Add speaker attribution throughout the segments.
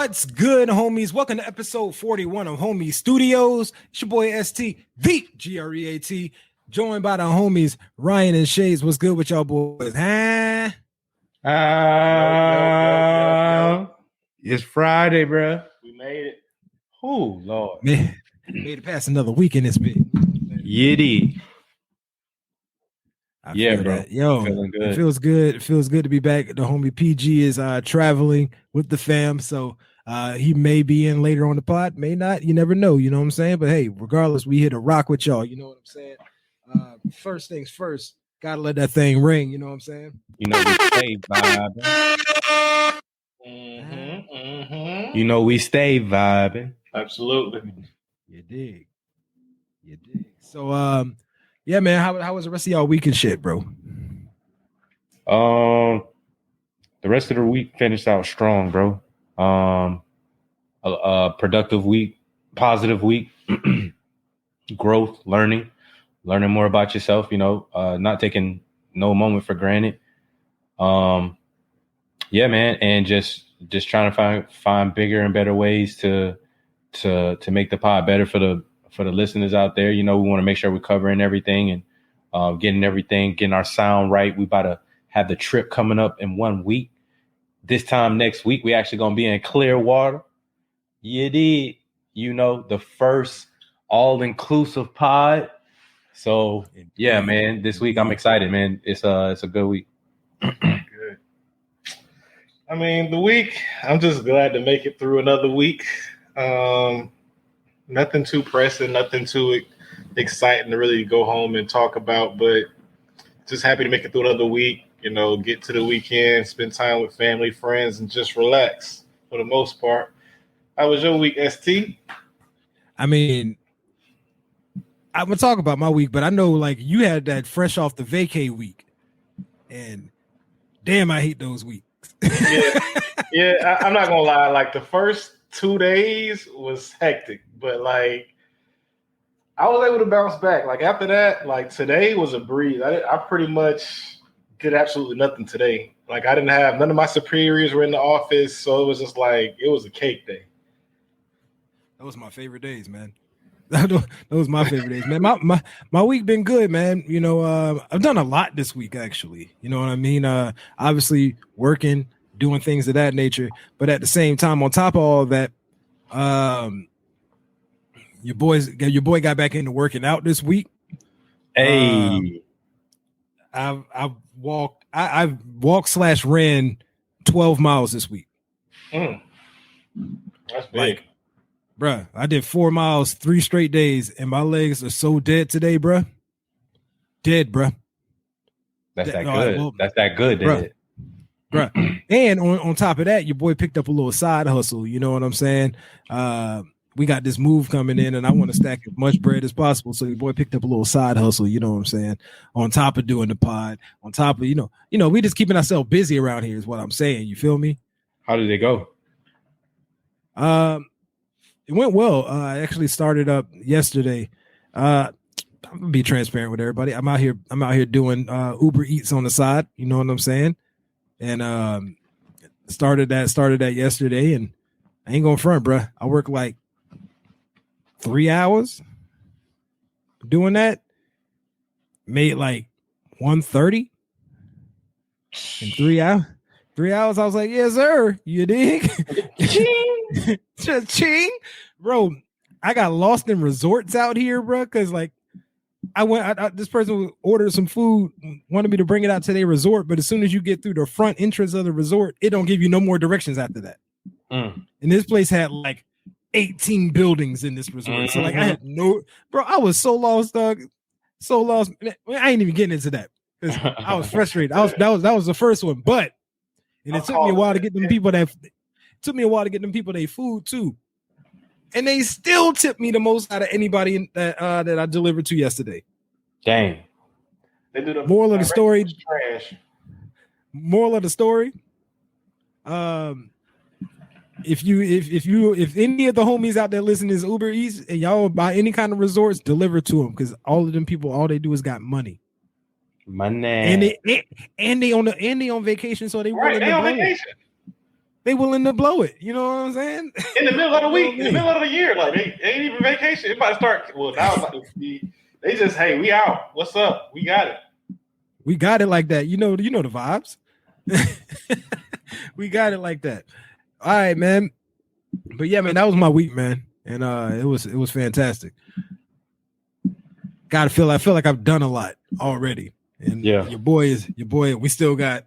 Speaker 1: What's good, homies? Welcome to episode 41 of Homie Studios. It's your boy ST, the GREAT, joined by the homies Ryan and Shades. What's good with y'all boys? Huh?
Speaker 2: It's Friday, bro.
Speaker 3: We made it.
Speaker 2: Oh, Lord.
Speaker 1: Man, made it past another week in this bit.
Speaker 2: Yiddy.
Speaker 1: Yeah, bro. That. Yo,
Speaker 2: feeling good.
Speaker 1: It feels good. It feels good to be back. The homie PG is traveling with the fam, so he may be in later on the pod, may not. You never know. You know what I'm saying? But hey, regardless, we here to rock with y'all. You know what I'm saying? First things first, gotta let that thing ring. You know what I'm saying?
Speaker 2: You know we stay vibing. You know we stay vibing.
Speaker 3: Absolutely.
Speaker 1: You dig. So yeah, man. How was the rest of y'all week and shit, bro?
Speaker 2: The rest of the week finished out strong, bro. A productive week, positive week, growth, learning more about yourself. You know, not taking no moment for granted. Yeah, man, and just trying to find bigger and better ways to make the pod better for the listeners out there. You know, we want to make sure we're covering everything and getting our sound right. We about to have the trip coming up in 1 week. This time next week, we actually going to be in Clearwater. You did, you know, the first all-inclusive pod. So yeah, man, this week I'm excited, man. It's a good week.
Speaker 3: Good. I mean, the week, I'm just glad to make it through another week. Nothing too pressing, nothing too exciting to really go home and talk about, but just happy to make it through another week, you know, get to the weekend, spend time with family, friends, and just relax for the most part. How was your week, ST?
Speaker 1: I mean, I'm going to talk about my week, but I know like you had that fresh off the vacay week, and damn, I hate those weeks.
Speaker 3: Yeah, I'm not going to lie. Like the first 2 days was hectic, but like I was able to bounce back. Like after that, like today was a breeze. I pretty much did absolutely nothing today. Like I didn't have none of my superiors were in the office, so it was just like it was a cake day.
Speaker 1: That was my favorite days, man. That was my favorite days, man. My week been good, man. You know, I've done a lot this week, actually. You know what I mean? Obviously working, doing things of that nature, but at the same time, on top of all that, your boy got back into working out this week.
Speaker 2: Hey,
Speaker 1: I've walked/ran 12 miles this week.
Speaker 3: That's big.
Speaker 1: Like, bruh, I did 4 miles 3 straight days, and my legs are so dead today, bruh. Dead, bruh.
Speaker 2: That's that good. That's that good,
Speaker 1: bruh. And on top of that, your boy picked up a little side hustle. You know what I'm saying? We got this move coming in, and I want to stack as much bread as possible. So your boy picked up a little side hustle. You know what I'm saying? On top of doing the pod, on top of you know, we just keeping ourselves busy around here is what I'm saying. You feel me?
Speaker 2: How did it go?
Speaker 1: It went well. I actually started up yesterday. I'm gonna be transparent with everybody. I'm out here doing Uber Eats on the side. You know what I'm saying? And started that yesterday, and I ain't gonna front, bro. I work like 3 hours doing that. Made like 130 in 3 hours. 3 hours, I was like, yes, sir. You dig? Cha-ching. Bro, I got lost in resorts out here, bro, because like this person ordered some food, wanted me to bring it out to their resort, but as soon as you get through the front entrance of the resort, it don't give you no more directions after that. And this place had like 18 buildings in this resort. So like I had I was so lost, dog. So lost. I ain't even getting into that because I was frustrated. That was the first one, but it took me a while to get them people their food too. And they still tipped me the most out of anybody that I delivered to yesterday.
Speaker 2: Dang.
Speaker 3: They do the
Speaker 1: moral of the story.
Speaker 3: Trash.
Speaker 1: Moral of the story. If any of the homies out there listening is Uber Eats and y'all buy any kind of resorts, deliver to them because all of them people, all they do is got money.
Speaker 2: Money.
Speaker 1: And they on vacation, so they
Speaker 3: right. They on vacation.
Speaker 1: they willing to blow it. You know what I'm saying?
Speaker 3: In the middle of the week, in the middle of the year, like they ain't even vacation. It about to start. Well, now it's about to be. They just, hey, we out. What's up? We got it.
Speaker 1: We got it like that. You know the vibes. We got it like that. All right, man. But yeah, man, that was my week, man, and it was fantastic. I feel like I've done a lot already, and your boy. We still got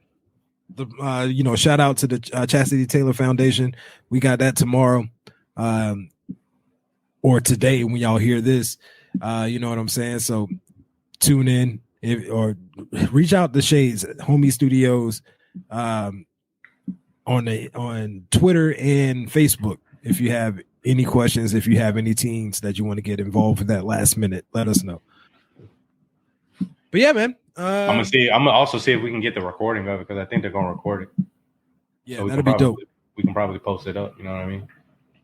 Speaker 1: the shout out to the Chastity Taylor Foundation. We got that tomorrow, or today when y'all hear this. You know what I'm saying? So tune in or reach out to Shades Homie Studios on Twitter and Facebook if you have any questions. If you have any teams that you want to get involved with that last minute, let us know. But yeah, man. I'm
Speaker 2: gonna also see if we can get the recording of it because I think they're gonna record it.
Speaker 1: Yeah, so that'd be dope.
Speaker 2: We can probably post it up. You know what I mean?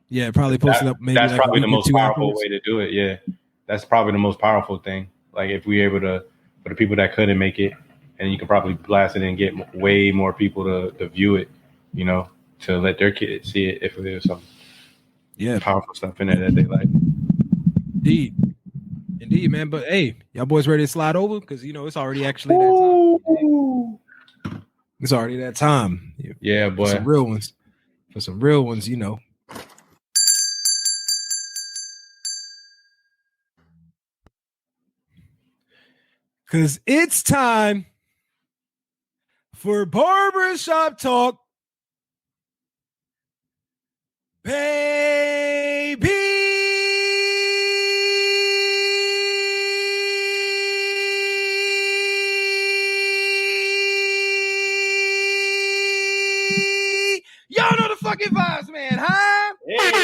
Speaker 1: Yeah, probably post it up. Maybe
Speaker 2: that's
Speaker 1: like
Speaker 2: probably the most powerful
Speaker 1: afterwards.
Speaker 2: way to do it. Yeah, that's probably the most powerful thing. Like if we're able to, for the people that couldn't make it, and you can probably blast it and get way more people to view it. You know, to let their kids see it if there's some powerful stuff in there that they like.
Speaker 1: Indeed, man. But hey, y'all boys ready to slide over? Because it's already actually that time. It's already that time.
Speaker 2: Yeah, boy.
Speaker 1: For some real ones, Because it's time for Barbershop Talk. Baby. Y'all know the fucking vibes, man, huh?
Speaker 3: Hey.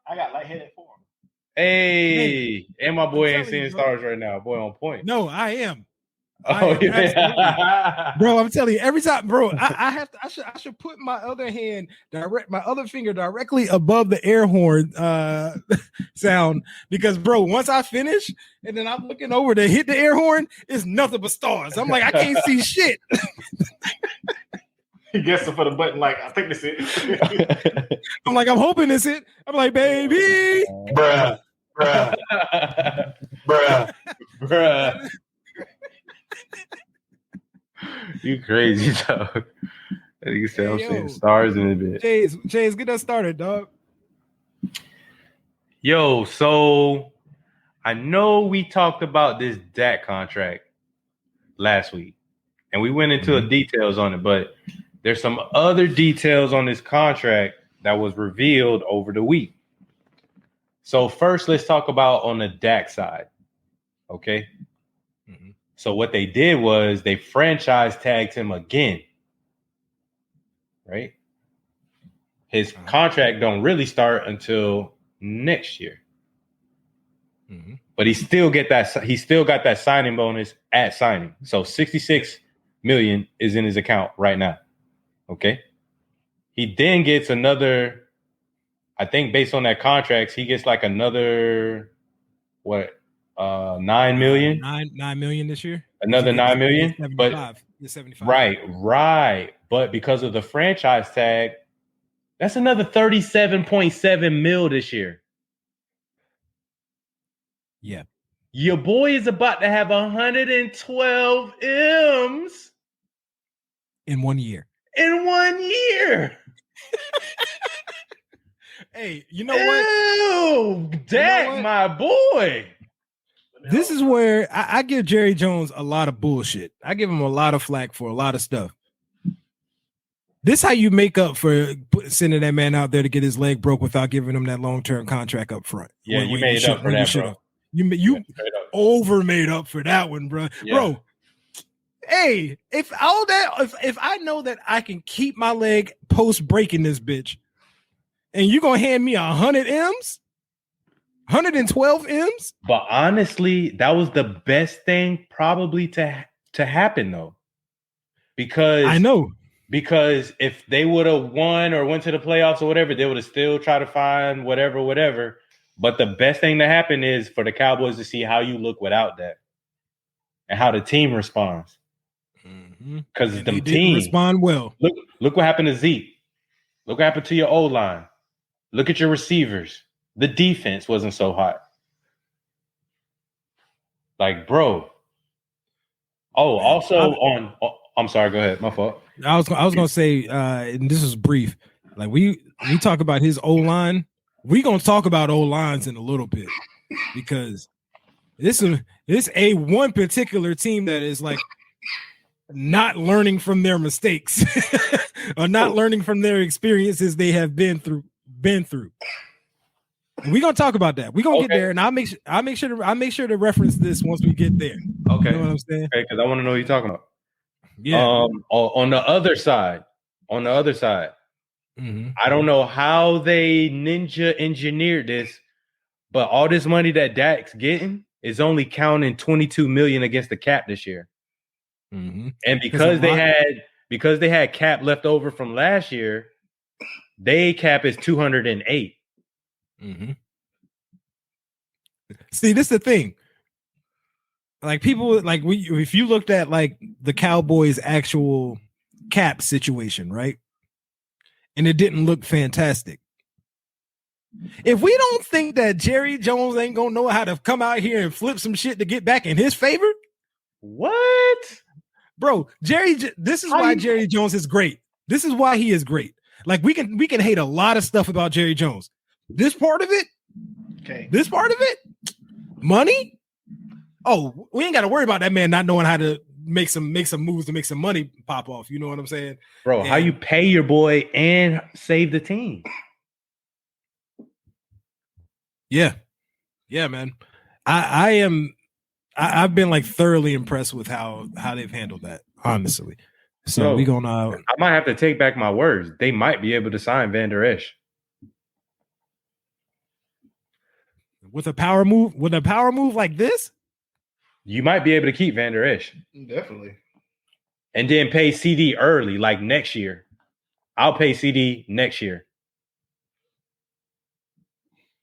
Speaker 3: I got lightheaded for him.
Speaker 2: Hey, and my boy ain't seeing stars right now. Boy on point.
Speaker 1: No, I am. Bro, I'm telling you, every time, bro, I should put my other finger directly above the air horn sound because, bro, once I finish and then I'm looking over to hit the air horn, it's nothing but stars. I'm like, I can't see shit.
Speaker 3: He gets it for the button, like, I think this is it.
Speaker 1: I'm like, I'm hoping this it. I'm like, baby.
Speaker 3: Bruh.
Speaker 2: You crazy, dog. You said I'm seeing stars in a bit.
Speaker 1: Chase, get us started, dog.
Speaker 2: Yo, so I know we talked about this Dak contract last week, and we went into the details on it, but there's some other details on this contract that was revealed over the week. So first, let's talk about on the Dak side, okay? Mm-hmm. So what they did was they franchise tagged him again, right? His contract don't really start until next year, but he still got that signing bonus at signing. So $66 million is in his account right now. Okay, he then gets another. I think based on that contract, he gets like another $9 million.
Speaker 1: $9 million this year.
Speaker 2: Another $9 million,
Speaker 1: 75.
Speaker 2: But 75. Right. But because of the franchise tag, that's another $37.7 million this year.
Speaker 1: Yeah,
Speaker 2: your boy is about to have 112 M's
Speaker 1: in 1 year. Hey, you know what?
Speaker 2: Ew, Dak, my boy.
Speaker 1: This is where I give Jerry Jones a lot of bullshit. I give him a lot of flack for a lot of stuff. This how you make up for sending that man out there to get his leg broke without giving him that long-term contract up front.
Speaker 2: Yeah, you made up for that, bro.
Speaker 1: You over made up for that one, bro. Yeah. Bro, hey, if I know that I can keep my leg post breaking this bitch, and you gonna hand me 100 M's, 112 M's?
Speaker 2: But honestly, that was the best thing probably to happen though, because
Speaker 1: I know.
Speaker 2: Because if they would have won or went to the playoffs or whatever, they would have still tried to find whatever. But the best thing to happen is for the Cowboys to see how you look without that and how the team responds. Mm. because
Speaker 1: And
Speaker 2: them
Speaker 1: they didn't
Speaker 2: teams
Speaker 1: respond well.
Speaker 2: Look what happened to Zeke. Look what happened to your O-line. Look at your receivers. The defense wasn't so hot. Like, bro. Oh, man, also I'm sorry, go ahead. My fault.
Speaker 1: I was gonna say, and this is brief. Like we talk about his O-line. We're gonna talk about O-lines in a little bit because this a one particular team that is like not learning from their mistakes or not learning from their experiences they have been through. We're gonna talk about that. We're gonna get there, and I'll make sure to reference this once we get there.
Speaker 2: Okay,
Speaker 1: you know what I'm saying?
Speaker 2: Okay, because I want to know what you're talking about.
Speaker 1: Yeah.
Speaker 2: On the other side, I don't know how they ninja engineered this, but all this money that Dak's getting is only counting 22 million against the cap this year. And because they had cap left over from last year, they cap is 208.
Speaker 1: See, this is the thing. Like people, like if you looked at like the Cowboys' actual cap situation, right? And it didn't look fantastic. If we don't think that Jerry Jones ain't gonna know how to come out here and flip some shit to get back in his favor,
Speaker 2: what?
Speaker 1: Bro, this is why Jerry Jones is great. This is why he is great. Like we can hate a lot of stuff about Jerry Jones. This part of it, money. Oh, we ain't got to worry about that man not knowing how to make some moves to make some money pop off. You know what I'm saying,
Speaker 2: bro? How you pay your boy and save the team? Yeah, man. I've been like thoroughly impressed with how they've handled that, honestly. So we gonna. I might have to take back my words. They might be able to sign Van Der Esch
Speaker 1: with a power move. With a power move like this,
Speaker 2: you might be able to keep Van Der Esch.
Speaker 3: Definitely.
Speaker 2: And then pay CD early, like next year. I'll pay CD next year.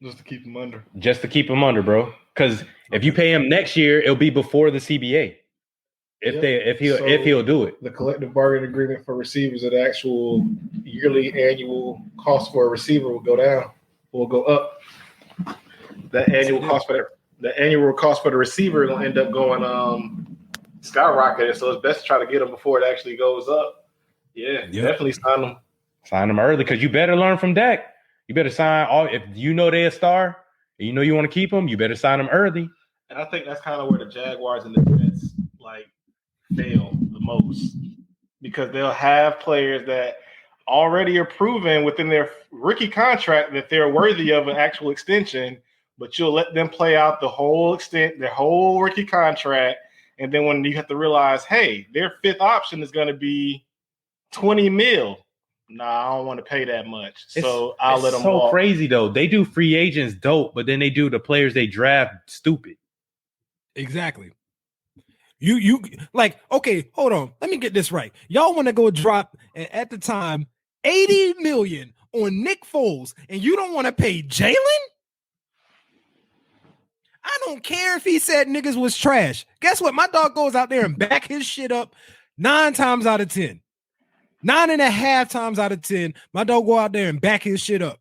Speaker 3: Just to keep him under.
Speaker 2: Just to keep him under, bro. Because if you pay him next year, it'll be before the CBA. If he'll do it.
Speaker 3: The collective bargaining agreement for receivers, the actual annual cost for a receiver will go down. Will go up. The annual cost for the receiver will end up going skyrocketing. So it's best to try to get them before it actually goes up. Yeah. Definitely sign them.
Speaker 2: Sign them early because you better learn from Dak. You better sign if you know they're a star and you know you want to keep them, you better sign them early.
Speaker 3: And I think that's kind of where the Jaguars and the Jets fail the most because they'll have players that already are proven within their rookie contract that they're worthy of an actual extension, but you'll let them play out their whole rookie contract. And then when you have to realize, hey, their fifth option is going to be 20 mil. Nah, I don't want to pay that much. So I'll let them walk.
Speaker 2: It's so crazy, though. They do free agents dope, but then they do the players they draft stupid.
Speaker 1: Exactly. You like, okay, hold on. Let me get this right. Y'all want to go drop, at the time, $80 million on Nick Foles, and you don't want to pay Jalen? I don't care if he said niggas was trash. Guess what? My dog goes out there and back his shit up 9 times out of 10. 9.5 times out of 10, my dog go out there and back his shit up.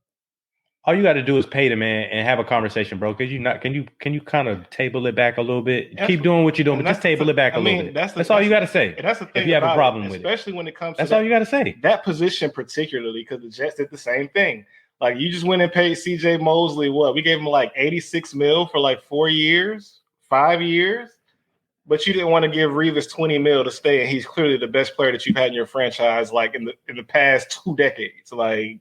Speaker 2: All you got to do is pay the man and have a conversation, bro. Can you kind of table it back a little bit? Keep doing what you're doing, but just table it back a little bit. That's all you got to say.
Speaker 3: And that's the thing.
Speaker 2: If you have a problem with it,
Speaker 3: especially when it comes to
Speaker 2: that's all you got to say.
Speaker 3: That position particularly, because the Jets did the same thing. Like you just went and paid CJ Mosley what? We gave him like 86 mil for like 4 years, 5 years. But you didn't want to give Revis 20 mil to stay, and he's clearly the best player that you've had in your franchise, like in the past 2 decades. Like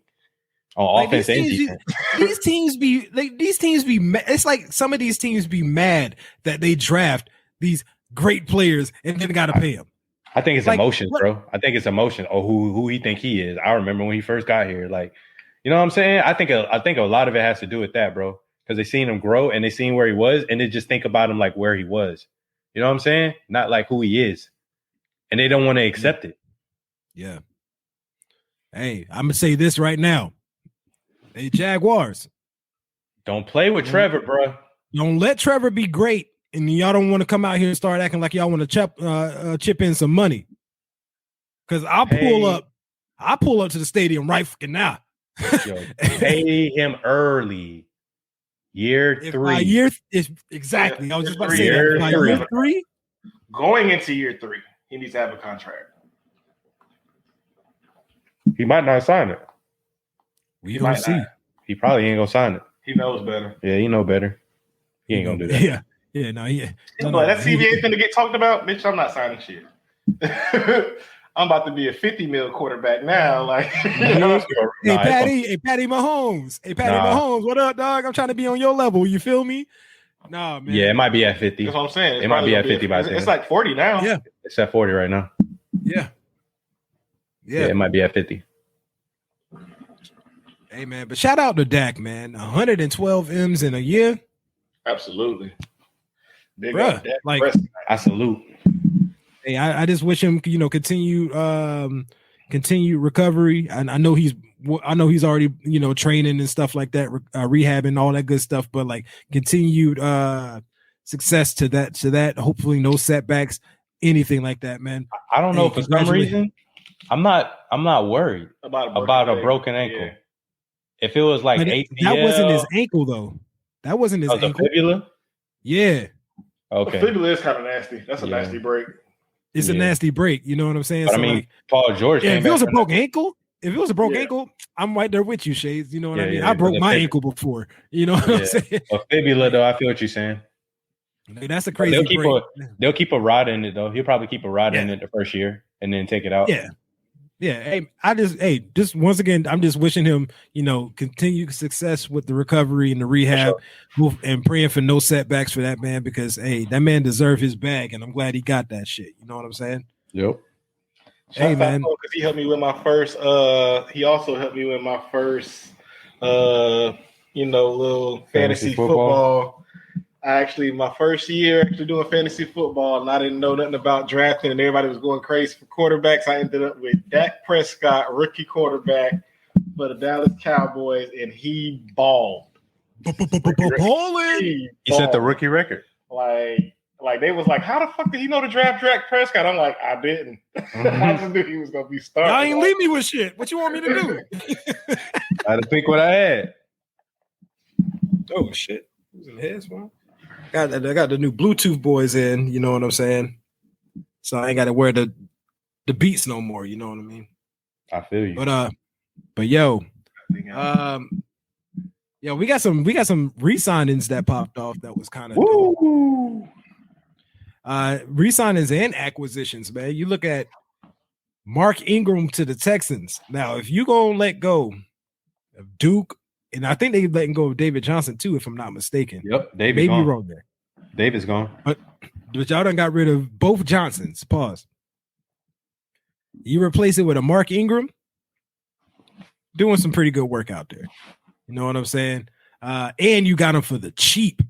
Speaker 2: on offense and defense.
Speaker 1: These teams be it's like some of these teams be mad that they draft these great players and then got to pay them.
Speaker 2: I think it's emotions, bro. I think it's emotion. Or who he think he is. I remember when he first got here, like, you know what I'm saying? I think a lot of it has to do with that, bro. Because they seen him grow and they seen where he was, and they just think about him like where he was. You know what I'm saying? Not like who he is. And they don't want to accept it.
Speaker 1: Yeah. Hey, I'm going to say this right now. Hey, Jaguars.
Speaker 2: Don't play with Trevor, bro.
Speaker 1: Don't let Trevor be great. And y'all don't want to come out here and start acting like y'all want to chip in some money. Because I'll pull up to the stadium right fucking now.
Speaker 2: Yo, pay him early. Year three.
Speaker 1: Exactly. I was just about to say
Speaker 3: Year
Speaker 1: that. By
Speaker 3: three.
Speaker 1: year 3,
Speaker 3: Going into year 3, he needs to have a contract.
Speaker 2: He might not sign it.
Speaker 1: We don't see.
Speaker 2: He probably ain't gonna sign it.
Speaker 3: He knows better.
Speaker 2: Yeah, he know better. He ain't gonna do that.
Speaker 1: Yeah, no, yeah.
Speaker 3: But that CBA gonna get talked about, bitch. I'm not signing shit. I'm about to be a 50 mil quarterback now. Like,
Speaker 1: Hey, Patty Mahomes. Mahomes, what up, dog? I'm trying to be on your level. You feel me? Nah, man.
Speaker 2: Yeah, it might be at 50.
Speaker 3: That's what I'm saying.
Speaker 2: It might be at 50 by then.
Speaker 3: It's like 40 now.
Speaker 1: Yeah.
Speaker 2: It's at 40 right now.
Speaker 1: Yeah.
Speaker 2: Yeah, it might be at 50.
Speaker 1: Hey, man, but shout out to Dak, man. 112 M's in a year.
Speaker 3: Absolutely. Big
Speaker 1: Bruh,
Speaker 3: up Dak.
Speaker 1: like,
Speaker 2: I salute.
Speaker 1: Hey, I just wish him, continue recovery. I know he's already, training and stuff like that, rehab and all that good stuff. But like continued success to that. Hopefully, no setbacks, anything like that, man.
Speaker 2: I don't know, for some reason, I'm not worried about a broken ankle. Yeah. If it was like ACL,
Speaker 1: that wasn't his ankle though. That wasn't his ankle.
Speaker 2: Fibula?
Speaker 1: Yeah.
Speaker 2: Okay.
Speaker 3: The fibula is kind of nasty. That's a nasty break.
Speaker 1: It's a nasty break. You know what I'm saying?
Speaker 2: But so Paul George.
Speaker 1: If it was a broken ankle, I'm right there with you, Shades. You know what I mean? I broke my ankle before. You know what I'm saying?
Speaker 2: A fibula, though, I feel what you're saying.
Speaker 1: That's a crazy break.
Speaker 2: They'll keep a rod in it, though. He'll probably keep a rod in it the first year and then take it out.
Speaker 1: Yeah. Yeah. Hey, just once again, I'm just wishing him, continued success with the recovery and the rehab, and praying for no setbacks for that man, because that man deserved his bag, and I'm glad he got that shit. You know what I'm saying?
Speaker 2: Yep.
Speaker 1: Hey, man,
Speaker 3: because he helped me with my first. He also helped me with my first, little fantasy football. My first year doing fantasy football, and I didn't know nothing about drafting, and everybody was going crazy for quarterbacks. I ended up with Dak Prescott, rookie quarterback for the Dallas Cowboys, and he balled.
Speaker 1: Balling.
Speaker 2: He set the rookie record.
Speaker 3: Like they was like, how the fuck did he know to draft Dak Prescott? I'm like, I didn't. I just knew he was gonna be starting.
Speaker 1: Y'all ain't leave me with shit. What you want me to do?
Speaker 2: I had to pick what I had.
Speaker 1: Oh shit! Who's in the heads, man? I got the new Bluetooth boys in. You know what I'm saying? So I ain't got to wear the beats no more. You know what I mean?
Speaker 2: I feel you.
Speaker 1: But yo, we got some re-signings that popped off that was kind of dope. Re-signings and acquisitions, man. You look at Mark Ingram to the Texans. Now, if you gonna let go of Duke, and I think they letting go of David Johnson too, if I'm not mistaken.
Speaker 2: Yep, David's gone.
Speaker 1: Wrong there.
Speaker 2: David's gone.
Speaker 1: But y'all done got rid of both Johnsons. Pause. You replace it with a Mark Ingram, doing some pretty good work out there. You know what I'm saying? And you got him for the cheap.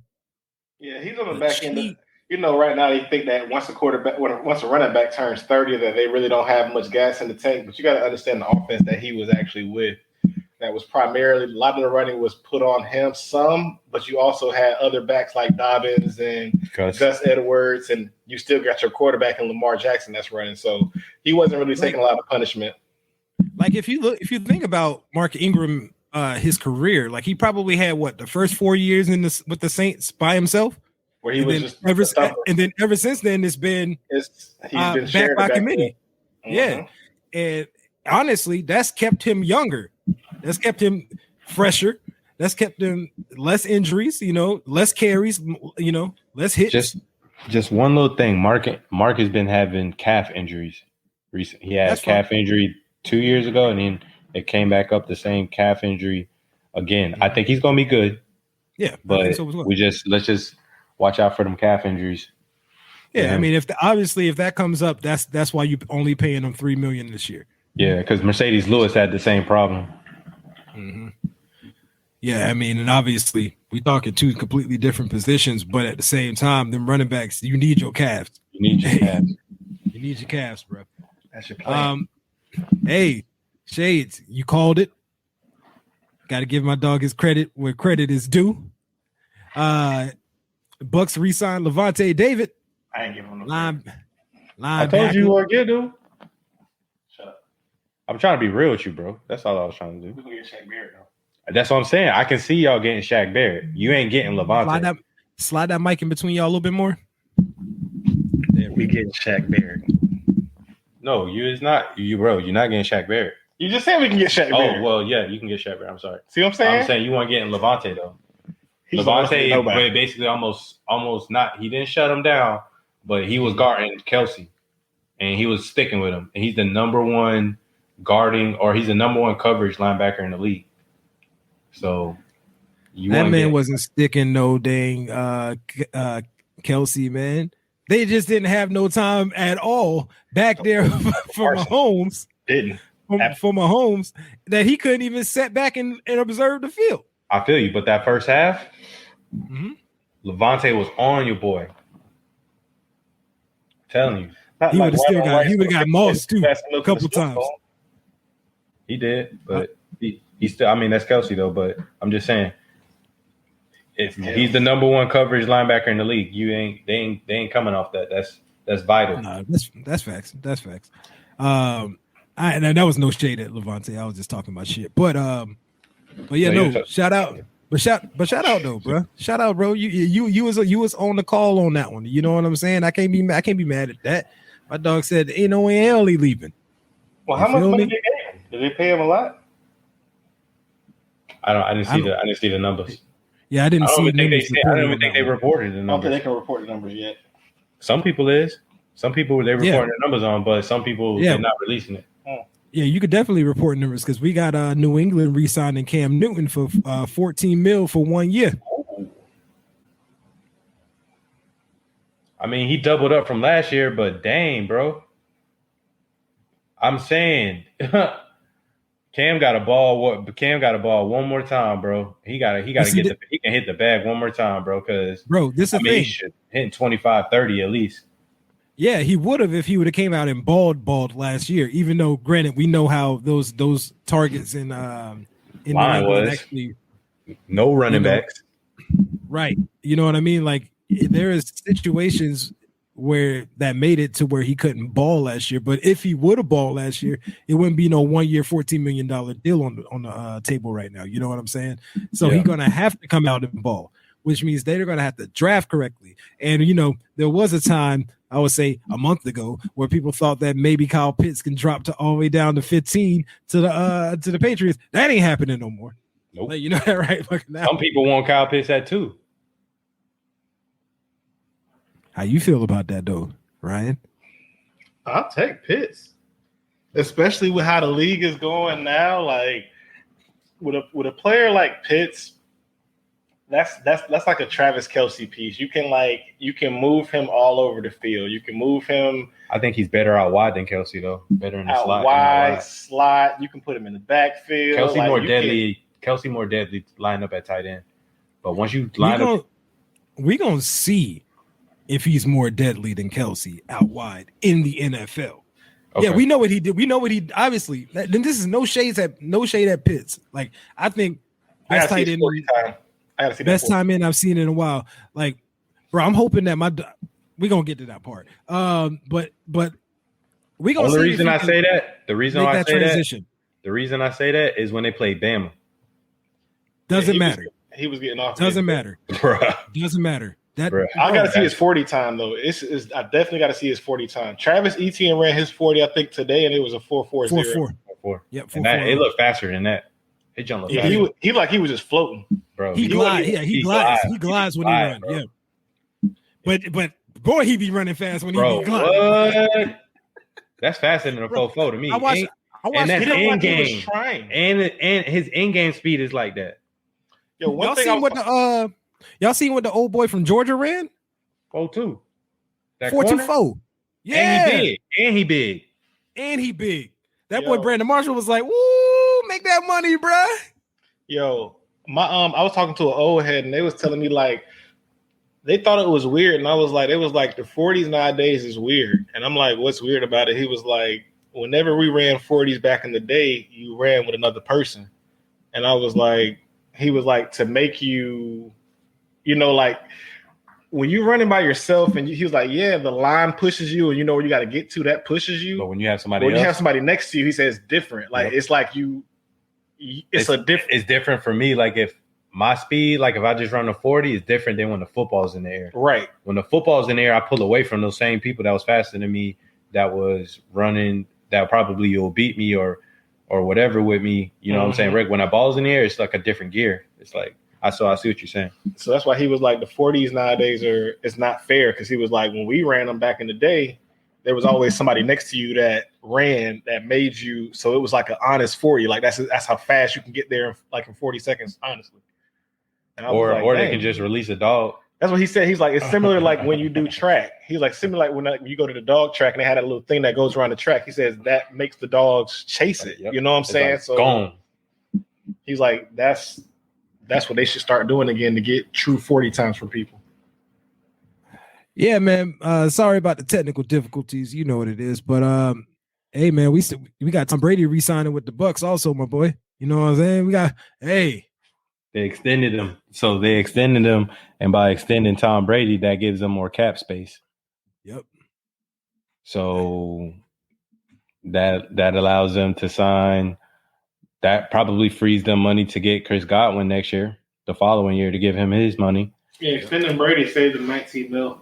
Speaker 3: Yeah, he's on the back end. Right now they think that once a running back turns 30, that they really don't have much gas in the tank. But you got to understand the offense that he was actually with. That was primarily, a lot of the running was put on him some, but you also had other backs like Dobbins and Gus Edwards, and you still got your quarterback in Lamar Jackson that's running. So he wasn't really taking a lot of punishment.
Speaker 1: Like if you think about Mark Ingram, his career, like he probably had the first 4 years with the Saints by himself,
Speaker 3: where he
Speaker 1: and
Speaker 3: was
Speaker 1: ever since then it's been
Speaker 3: he's been
Speaker 1: back by committee.
Speaker 3: Mm-hmm.
Speaker 1: Yeah, and honestly, that's kept him younger. That's kept him fresher. That's kept him less injuries, less carries, less hits.
Speaker 2: Just one little thing. Mark has been having calf injuries recently. He had calf injury 2 years ago, and then it came back up the same calf injury again. Mm-hmm. I think he's gonna be good.
Speaker 1: Yeah,
Speaker 2: but let's just watch out for them calf injuries.
Speaker 1: Yeah, I mean, if that comes up, that's why you only paying him $3 million this year.
Speaker 2: Yeah, because Mercedes Lewis had the same problem.
Speaker 1: Mm-hmm. Yeah, I mean, and obviously we talking two completely different positions, but at the same time, them running backs, you need your calves.
Speaker 2: You need
Speaker 1: your calves, bro.
Speaker 3: That's your plan.
Speaker 1: Hey, Shades, you called it. Got to give my dog his credit where credit is due. Bucks re-signed Levante David.
Speaker 3: I ain't giving him no
Speaker 1: line.
Speaker 2: I told you what to do. I'm trying to be real with you, bro. That's all I was trying to do.
Speaker 3: We're gonna get Shaq Barrett though.
Speaker 2: That's what I'm saying. I can see y'all getting Shaq Barrett. You ain't getting Levante.
Speaker 1: Slide that mic in between y'all a little bit more.
Speaker 3: We getting Shaq Barrett.
Speaker 2: No, it's not. Bro, you're not getting Shaq Barrett.
Speaker 3: You just said we can get Shaq Barrett.
Speaker 2: Oh, well, yeah, you can get Shaq Barrett. I'm sorry.
Speaker 3: See what I'm saying?
Speaker 2: I'm saying you weren't getting Levante, though. Levante basically almost not. He didn't shut him down, but he was guarding Kelsey, and he was sticking with him. And he's the number one guarding, or he's the number one coverage linebacker in the league. So
Speaker 1: that man wasn't sticking no dang Kelsey, man. They just didn't have no time at all back there for Mahomes. For Mahomes, that he couldn't even sit back and observe the field.
Speaker 2: I feel you, but that first half, Levante was on your boy. I'm telling you.
Speaker 1: He would have got mossed too a couple times.
Speaker 2: He did, but he still, I mean, that's Kelsey though, but I'm just saying, if he's the number one coverage linebacker in the league, they ain't coming off that. That's vital.
Speaker 1: No, that's facts. That's facts. And that was no shade at Levante. I was just talking about shit. But yeah, no, shout out. But shout out though, bro. Shout out, bro. You was on the call on that one. You know what I'm saying? I can't be mad at that. My dog said ain't no way in hell he leaving.
Speaker 3: Well, how much money did they pay him? Did they pay him a lot?
Speaker 2: I didn't see the numbers.
Speaker 1: Yeah, I didn't see the numbers.
Speaker 2: I don't even think they reported the numbers.
Speaker 3: I don't think they can report the numbers yet.
Speaker 2: Some people is. Some people they reporting the numbers on, but some people they're not releasing it.
Speaker 1: Yeah, you could definitely report numbers because we got New England re-signing Cam Newton for $14 million for 1 year.
Speaker 2: I mean, he doubled up from last year, but dang, bro. I'm saying Cam got a ball one more time, bro. He can hit the bag one more time, bro, because
Speaker 1: this is the thing.
Speaker 2: He should hit 25, 30 at least.
Speaker 1: Yeah, he would have if he would have came out and balled last year. Even though, granted, we know how those targets in
Speaker 2: line was actually no running backs.
Speaker 1: Right. You know what I mean? Like there is situations where that made it to where he couldn't ball last year. But if he would have balled last year, it wouldn't be no 1 year, $14 million deal on the table right now. You know what I'm saying? So he's gonna have to come out and ball, which means they're gonna have to draft correctly. And there was a time, I would say a month ago, where people thought that maybe Kyle Pitts can drop to all the way down to 15 to the Patriots. That ain't happening no more.
Speaker 2: Nope.
Speaker 1: Like, you know that, right?
Speaker 2: Some people want Kyle Pitts at 2.
Speaker 1: How you feel about that, though, Ryan?
Speaker 3: I'll take Pitts, especially with how the league is going now. Like with a player like Pitts, that's like a Travis Kelce piece. You can move him all over the field. You can move him.
Speaker 2: I think he's better out wide than Kelce, though. Better in the slot.
Speaker 3: Wide slot. You can put him in the backfield.
Speaker 2: Kelce more deadly line up at tight end. But once you line up,
Speaker 1: we're gonna see if he's more deadly than Kelce out wide in the NFL. Okay. Yeah, we know what he did. We know what he obviously. Then this is no shade at Pitts. Like I think best tight end. Best time in I've seen in a while. Like, bro, I'm hoping that we're gonna get to that part. But we gonna.
Speaker 2: The reason I say that is when they play Bama.
Speaker 1: Doesn't matter.
Speaker 3: He was getting off.
Speaker 1: Doesn't matter.
Speaker 2: Bruh.
Speaker 1: Doesn't matter. I
Speaker 3: gotta see his 40 time though. I definitely gotta see his 40 time. Travis Etienne ran his 40, I think, today, and it was a 4.40.
Speaker 2: 4.4. Yep. And it looked faster than that. It jumped.
Speaker 3: Yeah, he was just floating,
Speaker 2: bro.
Speaker 1: He glides. Yeah, he glides. He glides when he runs. Yeah. But boy, he be running fast when he be gliding.
Speaker 2: What? That's faster than a 4.4 to me.
Speaker 1: I watched
Speaker 2: and that's
Speaker 3: in
Speaker 2: game. And his in-game speed is like that.
Speaker 3: Yo,
Speaker 1: y'all seen what the old boy from Georgia ran?
Speaker 2: 4.2.
Speaker 1: 4.24. Yeah.
Speaker 2: And he big.
Speaker 1: That boy Brandon Marshall was like, "Woo, make that money, bruh."
Speaker 3: Yo, I was talking to an old head, and they was telling me like they thought it was weird, and I was like, it was like the 40s nowadays is weird, and I'm like, what's weird about it? He was like, whenever we ran 40s back in the day, you ran with another person, and I was like, he was like to make you, like when you're running by yourself, and he was like, yeah, the line pushes you, and you know where you got to get to, that pushes you.
Speaker 2: But when you have somebody
Speaker 3: when
Speaker 2: else,
Speaker 3: you have somebody next to you, he says it's different. Like it's like it's a different.
Speaker 2: It's different for me. Like if my speed, like if I just run a 40, it's different than when the football's in the air.
Speaker 3: Right.
Speaker 2: When the football's in the air, I pull away from those same people that was faster than me, that was running, that probably will beat me or whatever with me. You know what I'm saying? Rick, when that ball's in the air, it's like a different gear. It's like I see what you're saying. So
Speaker 3: that's why he was like the 40s nowadays it's not fair, because he was like, when we ran them back in the day, there was always somebody next to you that ran that made you, so it was like an honest 40. Like that's how fast you can get there in 40 seconds, honestly.
Speaker 2: Or they can just release a dog.
Speaker 3: That's what he said. He's like, it's similar like when you do track. He's like, similar like when you go to the dog track and they had that little thing that goes around the track. He says that makes the dogs chase it. Yep. You know what I'm saying?
Speaker 2: Like,
Speaker 3: so
Speaker 2: gone.
Speaker 3: He's like, that's what they should start doing again to get true 40 times from people.
Speaker 1: Yeah, man. Sorry about the technical difficulties. You know what it is. But hey, man, we got Tom Brady re-signing with the Bucks also, my boy. You know what I'm saying?
Speaker 2: They extended him. So they extended him, and by extending Tom Brady, that gives them more cap space.
Speaker 1: Yep.
Speaker 2: So that allows them to sign. That probably frees them money to get Chris Godwin next year, the following year, to give him his money.
Speaker 3: Yeah, extending Brady saved them $19 million.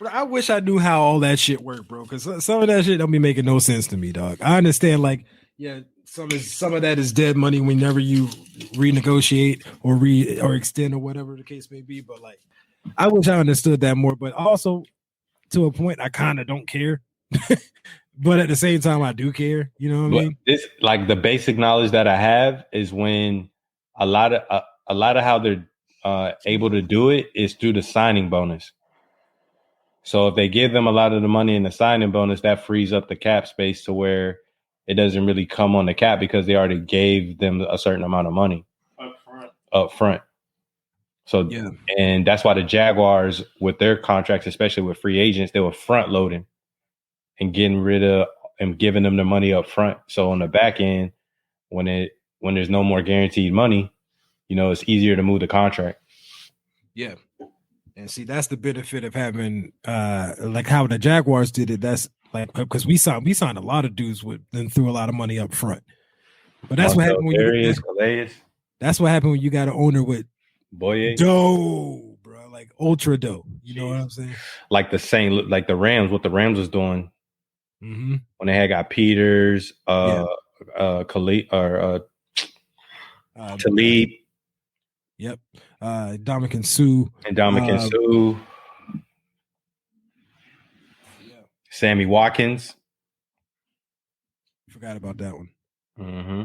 Speaker 1: But I wish I knew how all that shit worked, bro. Because some of that shit don't be making no sense to me, dog. I understand, like, yeah, some of that is dead money whenever you renegotiate or extend or whatever the case may be. But like, I wish I understood that more. But also, to a point, I kind of don't care. But at the same time, I do care. You know what I mean?
Speaker 2: This, like, the basic knowledge that I have is when a lot of how they're able to do it is through the signing bonus. So if they give them a lot of the money in the signing bonus, that frees up the cap space to where it doesn't really come on the cap because they already gave them a certain amount of money up front. So yeah, and that's why the Jaguars, with their contracts, especially with free agents, they were front loading and getting rid of and giving them the money up front. So on the back end, when there's no more guaranteed money, you know, it's easier to move the contract.
Speaker 1: Yeah. And see, that's the benefit of having like how the Jaguars did it. That's like, because we signed a lot of dudes and threw a lot of money up front. But that's what happened when that's what happened when you got an owner with dough, bro, like ultra dough. You know what I'm saying?
Speaker 2: Like the Rams, what the Rams was doing when they had got Peters, Khalid, or Talib.
Speaker 1: Yep. Dominican Sue.
Speaker 2: Sue.
Speaker 1: Yeah.
Speaker 2: Sammy Watkins.
Speaker 1: Forgot about that one.
Speaker 2: Mm-hmm.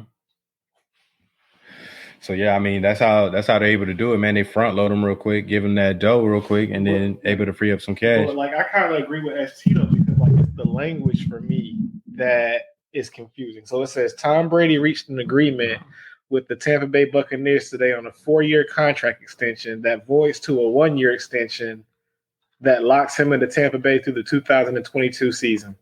Speaker 2: So yeah, I mean that's how they're able to do it, man. They front load them real quick, give them that dough real quick, and then able to free up some cash.
Speaker 3: Well, like I kind of agree with ST though, because like it's the language for me that is confusing. So it says Tom Brady reached an agreement with the Tampa Bay Buccaneers today on a 4-year contract extension that voids to a 1-year extension that locks him into Tampa Bay through the 2022 season.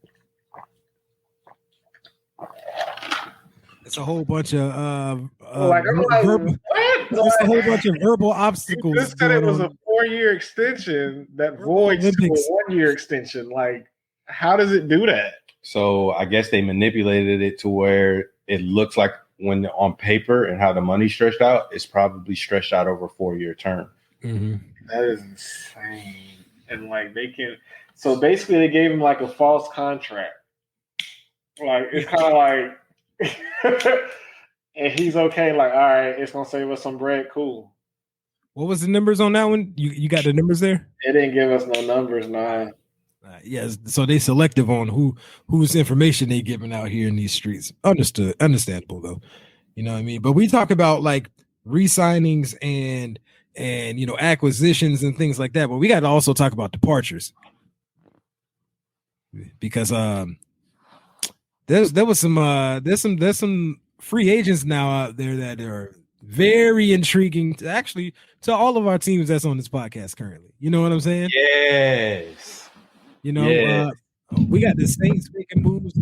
Speaker 1: It's a whole bunch of
Speaker 3: it's
Speaker 1: a whole bunch of verbal obstacles.
Speaker 3: You just said it was a 4-year extension that voids to a 1-year extension. Like, how does it do that?
Speaker 2: So I guess they manipulated it to where it looks like when on paper and how the money's stretched out, it's probably stretched out over a 4-year term.
Speaker 1: Mm-hmm.
Speaker 3: That is insane. And like so basically they gave him like a false contract. Like it's kind of like, and he's okay. Like, all right, it's gonna save us some bread. Cool.
Speaker 1: What was the numbers on that one? You got the numbers there?
Speaker 3: They didn't give us no numbers, nah.
Speaker 1: Yes, so they selective on whose information they giving out here in these streets. Understandable though, you know what I mean. But we talk about like re-signings and you know acquisitions and things like that. But we got to also talk about departures because there's some free agents now out there that are very intriguing to all of our teams that's on this podcast currently. You know what I'm saying?
Speaker 2: Yes.
Speaker 1: You know, we got the Saints making moves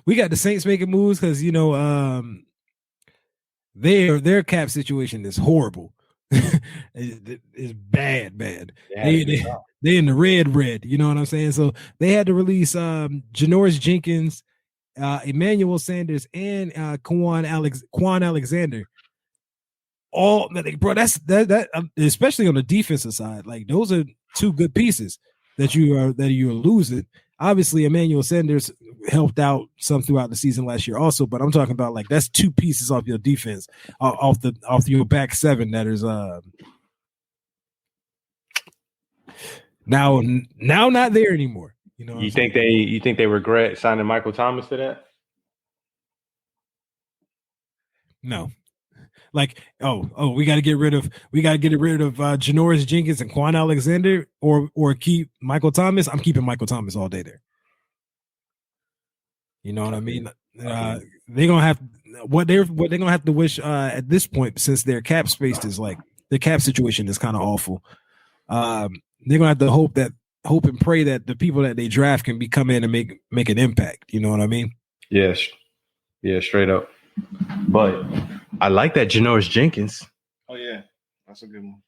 Speaker 1: the Saints making moves because their cap situation is horrible. It's bad. They in the red. You know what I'm saying? So they had to release Janoris Jenkins, Emmanuel Sanders, and Quan Alexander. All that, bro. That's that especially on the defensive side. Like those are two good pieces that you're losing. Obviously, Emmanuel Sanders helped out some throughout the season last year, also. But I'm talking about like that's two pieces off your defense, off your back seven. That is now not there anymore. You know,
Speaker 2: you think they regret signing Michael Thomas to that?
Speaker 1: No. Like, we got to get rid of Janoris Jenkins and Quan Alexander, or keep Michael Thomas. I'm keeping Michael Thomas all day there. You know what I mean? They're gonna have what they're gonna have to wish at this point, since their cap space is like the cap situation is kind of awful. They're gonna have to hope and pray that the people that they draft can come in and make an impact. You know what I mean?
Speaker 2: Yes. Yeah, straight up. But I like that Janoris Jenkins.
Speaker 3: Oh yeah, that's a good one.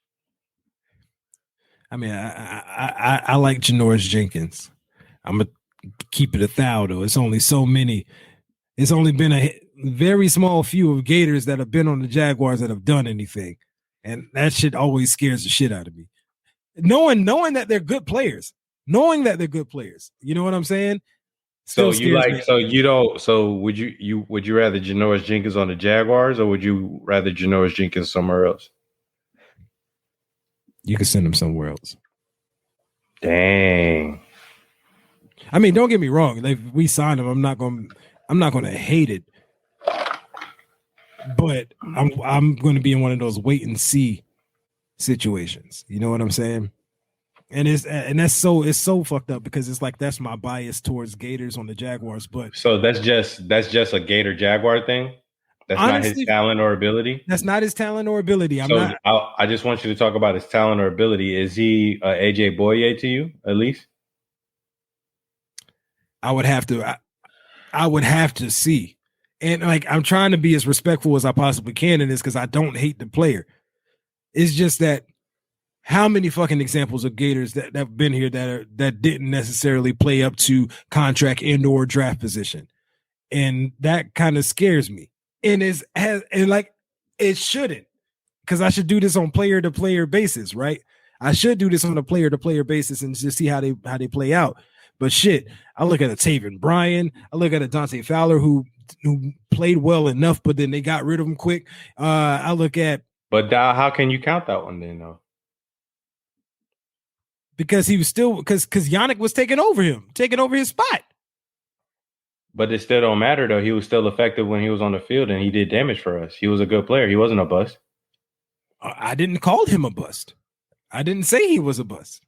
Speaker 1: I mean, I like Janoris Jenkins. I'm gonna keep it 1,000 though. It's only so many. It's only been a very small few of Gators that have been on the Jaguars that have done anything, and that shit always scares the shit out of me. Knowing that they're good players, you know what I'm saying?
Speaker 2: So would you rather Janoris Jenkins on the Jaguars, or would you rather Janoris Jenkins somewhere else?
Speaker 1: You can send him somewhere else.
Speaker 2: Dang.
Speaker 1: I mean, don't get me wrong. If we signed him, I'm not gonna hate it. But I'm gonna be in one of those wait and see situations. You know what I'm saying? And it's so fucked up because it's like that's my bias towards Gators on the Jaguars. But
Speaker 2: so that's just a Gator Jaguar thing. That's honestly, not his talent or ability.
Speaker 1: That's not his talent or ability.
Speaker 2: I just want you to talk about his talent or ability. Is he AJ Boye to you at least?
Speaker 1: I would have to see, and like I'm trying to be as respectful as I possibly can in this because I don't hate the player. It's just that. How many fucking examples of Gators that have been here that didn't necessarily play up to contract and or draft position, and that kind of scares me. And it shouldn't, because I should do this on player to player basis, right? I should do this on a player to player basis and just see how they play out. But shit, I look at a Taven Bryan, I look at a Dante Fowler who played well enough, but then they got rid of him quick. I look at,
Speaker 2: but how can you count that one then though?
Speaker 1: Because he was still because Yannick was taking over his spot.
Speaker 2: But it still don't matter though. He was still effective when he was on the field and he did damage for us. He was a good player. He wasn't a bust.
Speaker 1: I didn't call him a bust. I didn't say he was a bust.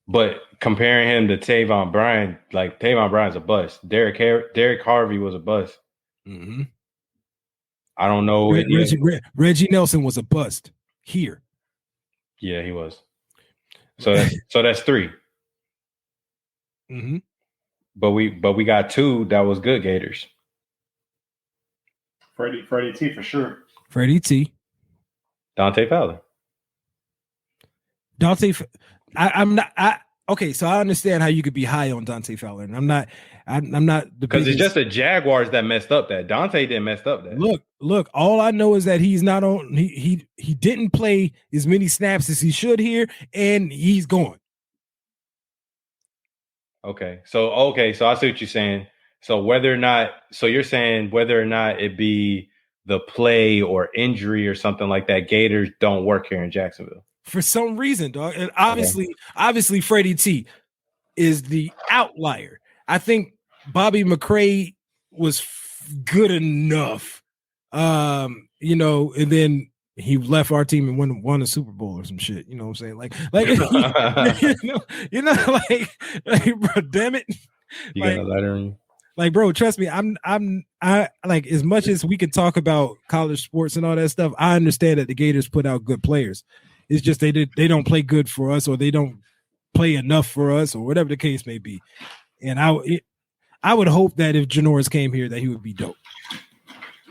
Speaker 2: But comparing him to Taven Bryan, like Taven Bryan's a bust. Derek Harvey was a bust.
Speaker 1: Mm-hmm.
Speaker 2: I don't know.
Speaker 1: Reggie Nelson was a bust here.
Speaker 2: Yeah, he was. So that's 3.
Speaker 1: Mm-hmm.
Speaker 2: But we got 2 that was good Gators.
Speaker 3: Freddie T for sure.
Speaker 1: Freddie T.
Speaker 2: Dante Fowler.
Speaker 1: Okay, so I understand how you could be high on Dante Fowler, and I'm not
Speaker 2: because it's just the Jaguars that messed up that. Dante didn't mess up that.
Speaker 1: Look, all I know is that he's not on. He didn't play as many snaps as he should here, and he's gone.
Speaker 2: Okay, so I see what you're saying. So you're saying whether or not it be the play or injury or something like that, Gators don't work here in Jacksonville
Speaker 1: for some reason, dog. And obviously, Freddie T is the outlier. I think Bobby McCray was good enough, and then he left our team and won a Super Bowl or some shit. You know what I'm saying? Like, bro, damn it.
Speaker 2: You got a letter on you?
Speaker 1: Like, bro, trust me, I like, as much as we can talk about college sports and all that stuff, I understand that the Gators put out good players. It's just they don't play good for us, or they don't play enough for us, or whatever the case may be. And I would hope that if Janoris came here, that he would be dope.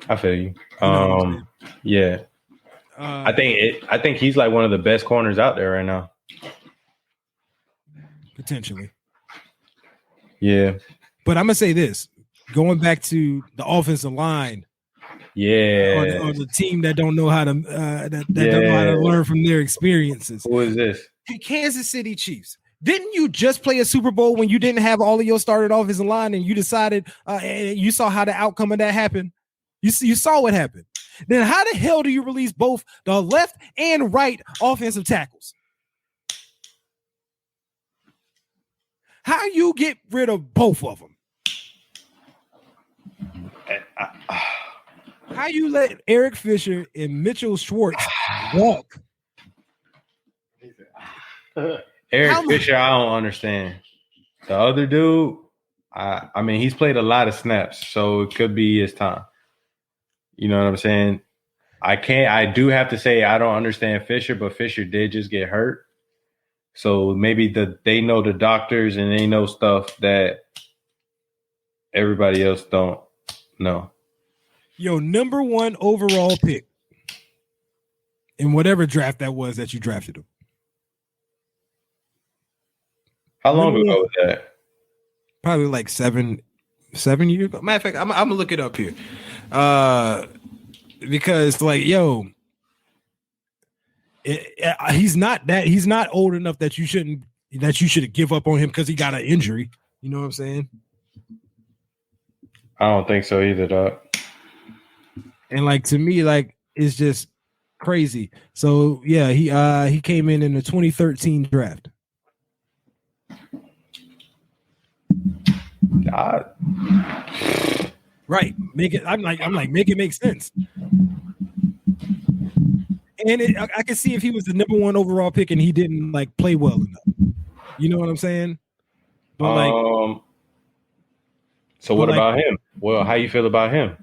Speaker 2: I feel you.
Speaker 1: know
Speaker 2: Yeah. I think he's like one of the best corners out there right now.
Speaker 1: Potentially.
Speaker 2: Yeah.
Speaker 1: But I'm gonna say this: going back to the offensive line, or the team that don't know how to don't know how to learn from their experiences.
Speaker 2: Who is this?
Speaker 1: The Kansas City Chiefs. Didn't you just play a Super Bowl when you didn't have all of your started offensive line, and you decided and you saw how the outcome of that happened? You saw what happened. Then how the hell do you release both the left and right offensive tackles? How you get rid of both of them? How you let Eric Fisher and Mitchell Schwartz walk?
Speaker 2: Eric Fisher, I don't understand. The other dude, I mean, he's played a lot of snaps, so it could be his time. You know what I'm saying? I do have to say I don't understand Fisher, but Fisher did just get hurt. So maybe they know the doctors and they know stuff that everybody else don't know.
Speaker 1: Yo, number 1 overall pick in whatever draft that was that you drafted him.
Speaker 2: How long ago was that?
Speaker 1: Probably like 7 years ago. Matter of fact, I'm gonna look it up here. Because like, yo, he's not old enough that you should give up on him because he got an injury. You know what I'm saying?
Speaker 2: I don't think so either, dog.
Speaker 1: And like, to me, like, it's just crazy. So yeah, he came in the 2013 draft.
Speaker 2: God.
Speaker 1: Right. Make it. I'm like, make it make sense. And I can see if he was the number 1 overall pick and he didn't like play well enough. You know what I'm saying? But like,
Speaker 2: so what about him? Well, how you feel about him?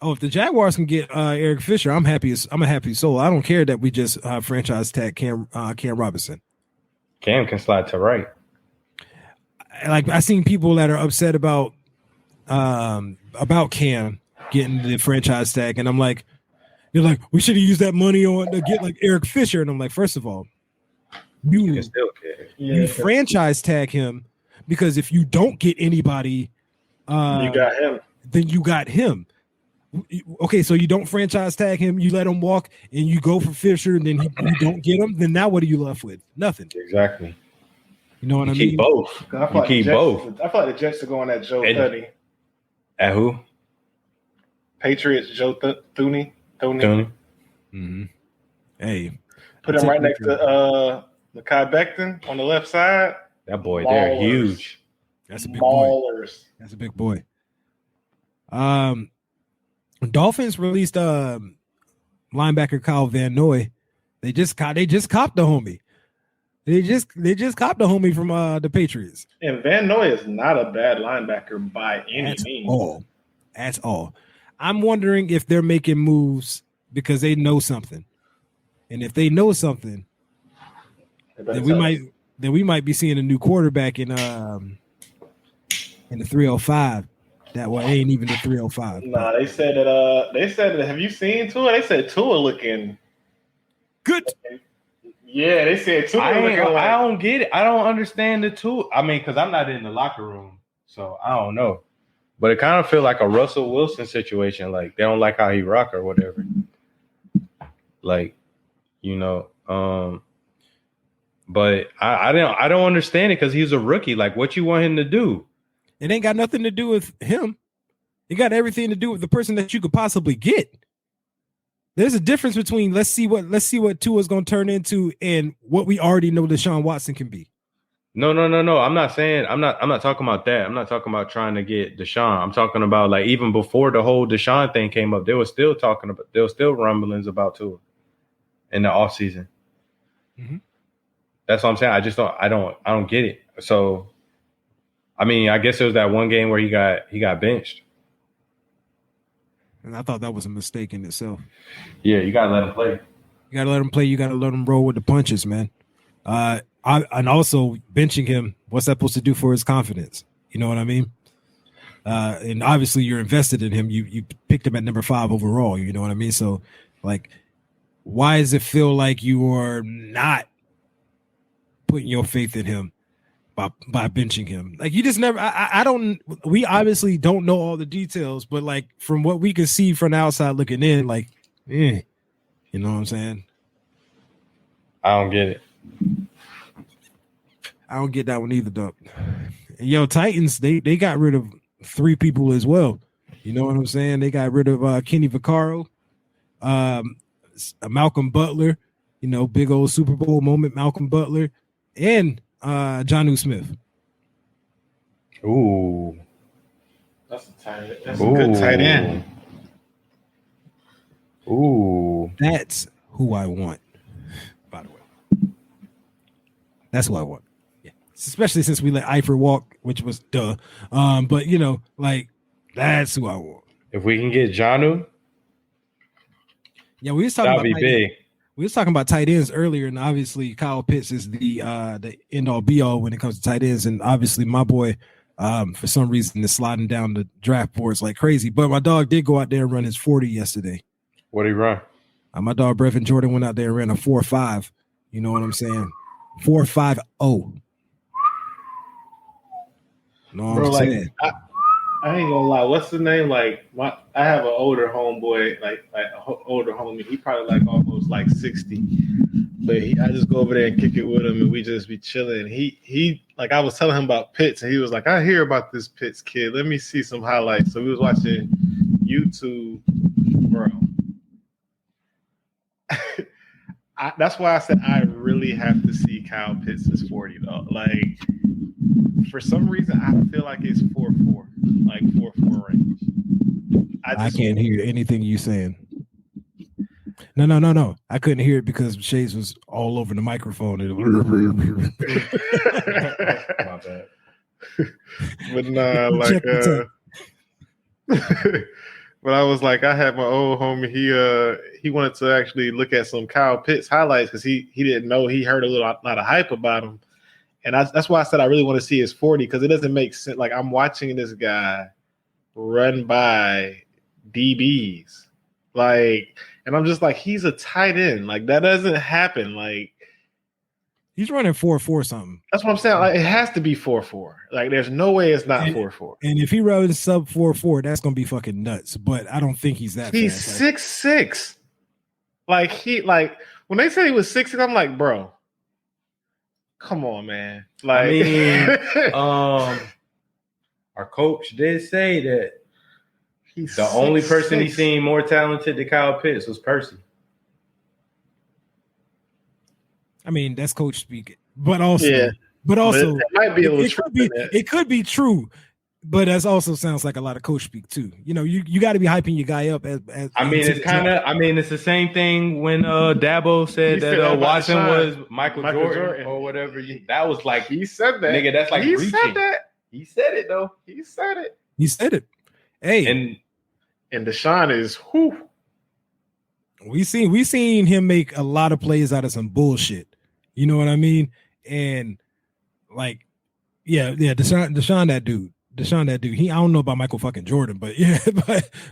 Speaker 1: Oh, if the Jaguars can get Eric Fisher, I'm happy. I'm a happy soul. I don't care that we just franchise tag Cam Robinson.
Speaker 2: Cam can slide to right.
Speaker 1: Like, I seen people that are upset about Cam getting the franchise tag, and I'm like, you're like, we should have used that money to get like Eric Fisher, and I'm like, first of all, you franchise tag him, because if you don't get anybody,
Speaker 3: you got him.
Speaker 1: Then you got him. Okay, so you don't franchise tag him, you let him walk, and you go for Fisher, and then you don't get him. Then now what are you left with? Nothing.
Speaker 2: Exactly.
Speaker 1: You know what I mean?
Speaker 2: Keep both. You keep both.
Speaker 3: I thought the Jets are going at Joe Thuney.
Speaker 2: At who?
Speaker 3: Patriots, Joe Thuney.
Speaker 1: Mm-hmm. Hey,
Speaker 3: put him right next to Mekhi Becton on the left side.
Speaker 2: That boy, they're huge.
Speaker 1: That's a big boy. That's a big boy. Dolphins released linebacker Kyle Van Noy. They just copped the homie. They just copped the homie from the Patriots.
Speaker 3: And Van Noy is not a bad linebacker by any means.
Speaker 1: That's all. I'm wondering if they're making moves because they know something. And if they know something, then we might be seeing a new quarterback in the 305. That one ain't even the 305.
Speaker 3: Nah, they said that. Have you seen Tua? They said Tua looking
Speaker 1: good.
Speaker 3: Yeah, they said Tua.
Speaker 2: I don't get it. I don't understand the Tua. I mean, because I'm not in the locker room, so I don't know. But it kind of feel like a Russell Wilson situation. Like they don't like how he rock or whatever. Like, you know. But I don't understand it because he's a rookie. Like, what you want him to do?
Speaker 1: It ain't got nothing to do with him. It got everything to do with the person that you could possibly get. There's a difference between let's see what Tua's going to turn into and what we already know Deshaun Watson can be.
Speaker 2: No. I'm not talking about that. I'm not talking about trying to get Deshaun. I'm talking about like even before the whole Deshaun thing came up, there was still rumblings about Tua in the offseason.
Speaker 1: Mm-hmm.
Speaker 2: That's what I'm saying. I don't get it. So I mean, I guess it was that one game where he got benched.
Speaker 1: And I thought that was a mistake in itself.
Speaker 2: Yeah, you gotta let him play.
Speaker 1: You gotta let him play. You gotta let him roll with the punches, man. And also benching him, what's that supposed to do for his confidence? You know what I mean? And obviously you're invested in him. You picked him at number 5 overall. You know what I mean? So like, why does it feel like you are not putting your faith in him by benching him? Like, you just never. I don't. We obviously don't know all the details, but like from what we can see from the outside looking in, like, you know what I'm saying?
Speaker 2: I don't get it.
Speaker 1: I don't get that one either, though. Yo, Titans, they got rid of 3 people as well. You know what I'm saying? They got rid of Kenny Vaccaro, Malcolm Butler, you know, big old Super Bowl moment, Malcolm Butler, and Jonnu Smith.
Speaker 2: Ooh.
Speaker 3: That's a good tight end.
Speaker 2: Ooh.
Speaker 1: That's who I want, by the way. That's who I want. Yeah. Especially since we let Eifert walk, which was duh. But you know, like, that's who I want.
Speaker 2: If we can get Jonnu,
Speaker 1: yeah, we was talking
Speaker 2: that'd be big.
Speaker 1: We was talking about tight ends earlier, and obviously Kyle Pitts is the end all be all when it comes to tight ends, and obviously my boy, for some reason, is sliding down the draft boards like crazy. But my dog did go out there and run his 40 yesterday.
Speaker 2: What did he run?
Speaker 1: My dog Brevin Jordan went out there and ran a 4.5. You know what I'm saying? 4.50. No, I'm saying.
Speaker 3: I ain't gonna lie. What's the name? Like, I have an older homeboy, like an older homie. He probably like almost like 60. But I just go over there and kick it with him, and we just be chilling. He like, I was telling him about Pitts, and he was like, I hear about this Pitts kid. Let me see some highlights. So we was watching YouTube, bro. That's why I said I really have to see Kyle Pitts' 40 though. Like, for some reason, I feel like it's 4.4, like 4.4 range. I
Speaker 1: can't hear anything you saying. No. I couldn't hear it because Shades was all over the microphone.
Speaker 2: My bad.
Speaker 3: But nah, like, but I was like, I had my old homie. He wanted to actually look at some Kyle Pitts highlights because he didn't know. He heard a lot of hype about him. And that's why I said I really want to see his 40, because it doesn't make sense. Like, I'm watching this guy run by DBs. Like, and I'm just like, he's a tight end. Like, that doesn't happen. Like,
Speaker 1: he's running 4.4 something.
Speaker 3: That's what I'm saying. Like, it has to be 4.4. Like, there's no way it's not 4.4.
Speaker 1: And if he runs sub 4.4, that's gonna be fucking nuts. But I don't think he's that.
Speaker 3: He's 6'6". Like, when they said he was 6'6", I'm like, bro. Come on, man. Like,
Speaker 2: I mean, our coach did say that the only person he seen more talented than Kyle Pitts was Percy.
Speaker 1: I mean, that's coach speaking, but also,
Speaker 3: it might be a little
Speaker 1: it could be true, but that also sounds like a lot of coach speak too. You know, you got to be hyping your guy up. It's
Speaker 2: the same thing when Dabo said that Watson was Michael Jordan or whatever. That was like,
Speaker 3: he said that,
Speaker 2: nigga. That's like
Speaker 3: he
Speaker 2: reaching.
Speaker 3: said that.
Speaker 2: He said it though.
Speaker 3: He said it.
Speaker 1: He said it. Hey,
Speaker 3: and Deshaun is who.
Speaker 1: We seen him make a lot of plays out of some bullshit. You know what I mean? And like, yeah, Deshaun that dude. I don't know about Michael fucking Jordan, but yeah,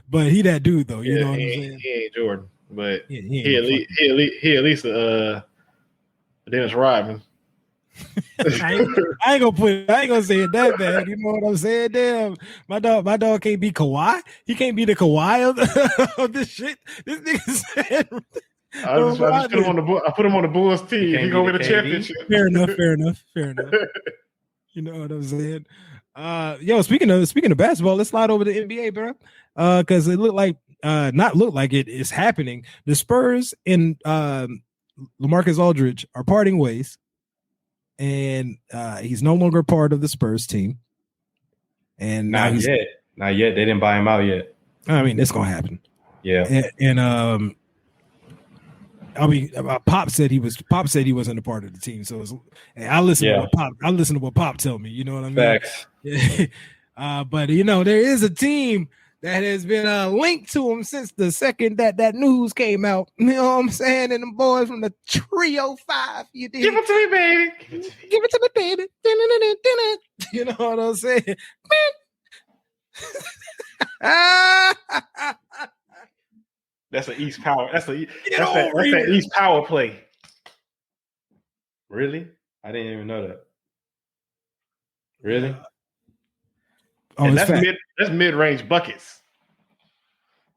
Speaker 1: but he that dude though. You know what I'm saying?
Speaker 3: He ain't Jordan, but
Speaker 1: he
Speaker 3: at least Dennis Rodman.
Speaker 1: I ain't gonna say it that bad. You know what I'm saying? Damn, my dog can't be Kawhi. He can't be the Kawhi of this shit. This nigga said.
Speaker 3: I just put him on the I put him on the Bulls team. He gonna win a championship.
Speaker 1: Fair enough. You know what I'm saying? Yo, speaking of basketball, let's slide over to the NBA, bro. Because it it's happening. The Spurs and LaMarcus Aldridge are parting ways. And he's no longer part of the Spurs team. And
Speaker 2: not yet. They didn't buy him out yet.
Speaker 1: I mean, it's gonna happen.
Speaker 2: Yeah.
Speaker 1: And I mean, Pop said he wasn't a part of the team. So I listen to what Pop tell me. You know what I mean?
Speaker 2: Facts.
Speaker 1: But you know, there is a team that has been linked to him since the second that news came out. You know what I'm saying? And them boys from the Trio 5. You did.
Speaker 3: Give it to me, baby.
Speaker 1: Give it to me, baby. You know what I'm saying?
Speaker 3: That's an East power. That's that
Speaker 1: here.
Speaker 3: East power play.
Speaker 2: Really? I didn't even know that. Really?
Speaker 1: Oh,
Speaker 3: and
Speaker 1: it's
Speaker 3: that's mid-range buckets.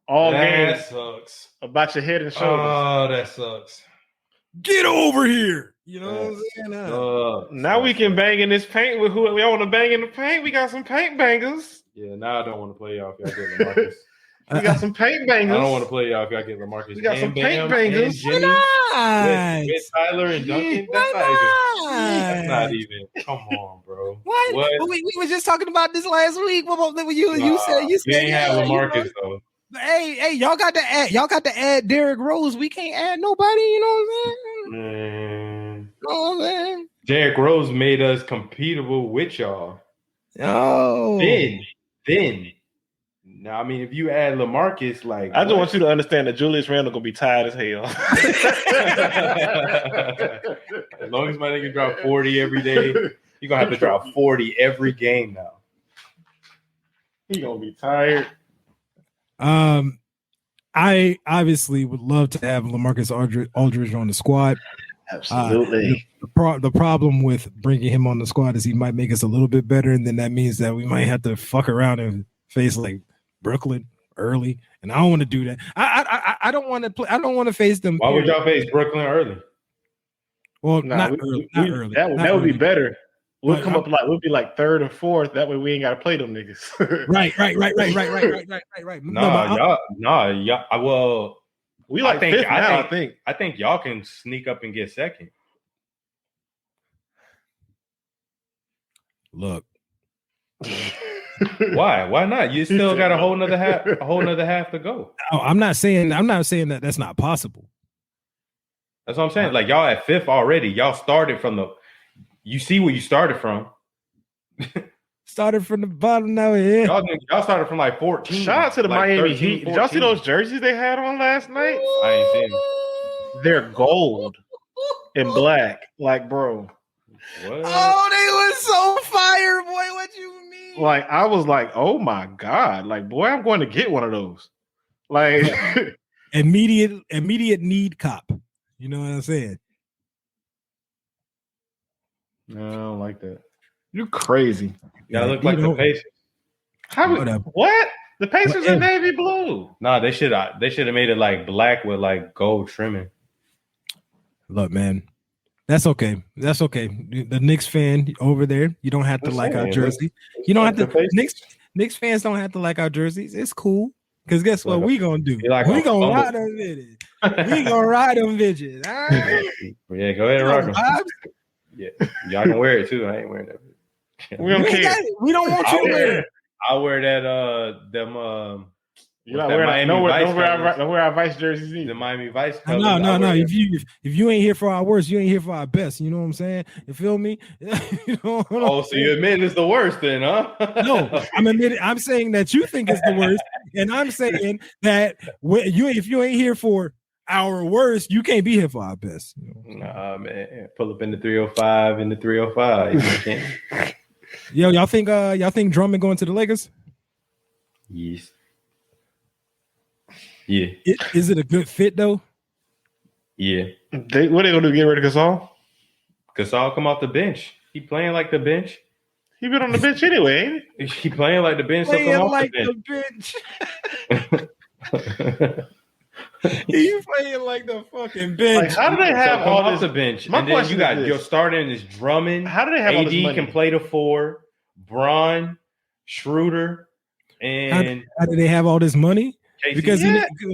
Speaker 3: All game
Speaker 2: sucks.
Speaker 3: about your head and shoulders.
Speaker 2: Oh, that sucks.
Speaker 1: Get over here. You know what I'm saying?
Speaker 3: Now we can bang in this paint with who we want to bang in the paint. We got some paint bangers.
Speaker 2: Yeah, now I don't want to play y'all if y'all get LaMarcus.
Speaker 3: We got some paint bangers.
Speaker 2: I don't want to play y'all if y'all get LaMarcus.
Speaker 3: We got some paint bangers.
Speaker 2: With Tyler and Duncan. That's not even. Come on, bro.
Speaker 1: What? We was just talking about this last week. You said
Speaker 2: you ain't have LaMarcus though.
Speaker 1: Hey, y'all got to add Derrick Rose. We can't add nobody. You know what I'm saying?
Speaker 2: Man.
Speaker 1: You know what I'm saying?
Speaker 2: Derrick Rose made us competable with y'all.
Speaker 1: Oh,
Speaker 2: then. Now, I mean, if you add LaMarcus, like
Speaker 3: I just want you to understand that Julius Randle gonna be tired as hell.
Speaker 2: As long as my nigga drop 40 every day, you're gonna have to drop 40 every game now.
Speaker 3: He gonna be tired.
Speaker 1: I obviously would love to have LaMarcus Aldridge on the squad.
Speaker 3: Absolutely.
Speaker 1: The problem with bringing him on the squad is he might make us a little bit better, and then that means that we might have to fuck around and face like Brooklyn early, and I don't want to do that. I don't want to play. I don't want to face them.
Speaker 2: Why would y'all face Brooklyn early?
Speaker 1: Well, not early.
Speaker 3: That would be better. We'll be like third or fourth. That way we ain't got to play them niggas.
Speaker 1: Right.
Speaker 2: Well,
Speaker 3: we like fifth now.
Speaker 2: I think y'all can sneak up and get second.
Speaker 1: Look.
Speaker 2: Why? Why not? You still got a whole nother half to go.
Speaker 1: Oh, I'm not saying that that's not possible.
Speaker 2: That's what I'm saying. Like y'all at fifth already. Y'all started from you see where you started from.
Speaker 1: Started from the bottom now. Yeah.
Speaker 2: Y'all started from like 14.
Speaker 3: Shout out to the
Speaker 2: like
Speaker 3: Miami
Speaker 2: 13,
Speaker 3: Heat.
Speaker 2: 14.
Speaker 3: Did y'all see those jerseys they had on last night?
Speaker 2: I ain't seen them.
Speaker 3: They're gold and black. Like, bro.
Speaker 2: What?
Speaker 1: Oh, they was so fire, boy. What you mean?
Speaker 3: Like, I was like, oh my God. Like, boy, I'm going to get one of those. Like
Speaker 1: immediate need cop. You know what I'm saying?
Speaker 2: No, I don't like that.
Speaker 3: You crazy.
Speaker 2: Y'all look like the Pacers.
Speaker 3: What? The Pacers are navy blue.
Speaker 2: Nah, they should have made it like black with like gold trimming.
Speaker 1: Look, man. That's okay. The Knicks fan over there, you don't have to like our jersey. You don't have to. Knicks fans don't have to like our jerseys. It's cool. Because guess what we gonna do? We gonna ride them bitches. We gonna ride them bitches. All right?
Speaker 2: Yeah, go ahead and rock them. Yeah, y'all can wear it too. I ain't wearing that.
Speaker 3: We don't care.
Speaker 1: We don't want you to wear it.
Speaker 2: I'll wear that.
Speaker 3: You're not wearing. Don't wear our Vice jerseys either.
Speaker 2: The Miami Vice.
Speaker 1: No. If you ain't here for our worst, you ain't here for our best. You know what I'm saying? You feel me?
Speaker 2: So you admit it's the worst, then, huh?
Speaker 1: No, I'm saying that you think it's the worst, and I'm saying that if you ain't here for our worst, you can't be here for our best. You know?
Speaker 2: Nah, man. Pull up in the 305 in the 305.
Speaker 1: Yo, y'all think Drummond going to the Lakers?
Speaker 2: Yes. Yeah.
Speaker 1: Is it a good fit though?
Speaker 2: Yeah.
Speaker 3: What they gonna do? Get rid of Gasol?
Speaker 2: Gasol come off the bench. He playing like the bench.
Speaker 3: He been on the bench anyway, ain't he?
Speaker 2: He playing like the bench.
Speaker 1: Playing so like the bench. He's playing like the fucking bench.
Speaker 3: Like, how do they have all
Speaker 2: off
Speaker 3: this?
Speaker 2: The bench?
Speaker 3: My
Speaker 2: and then
Speaker 3: question
Speaker 2: you got
Speaker 3: is
Speaker 2: your starting is Drummond.
Speaker 3: How do they have all this money?
Speaker 2: Can play the 4. Braun, Schroeder, and
Speaker 1: how do they have all this money?
Speaker 2: Casey.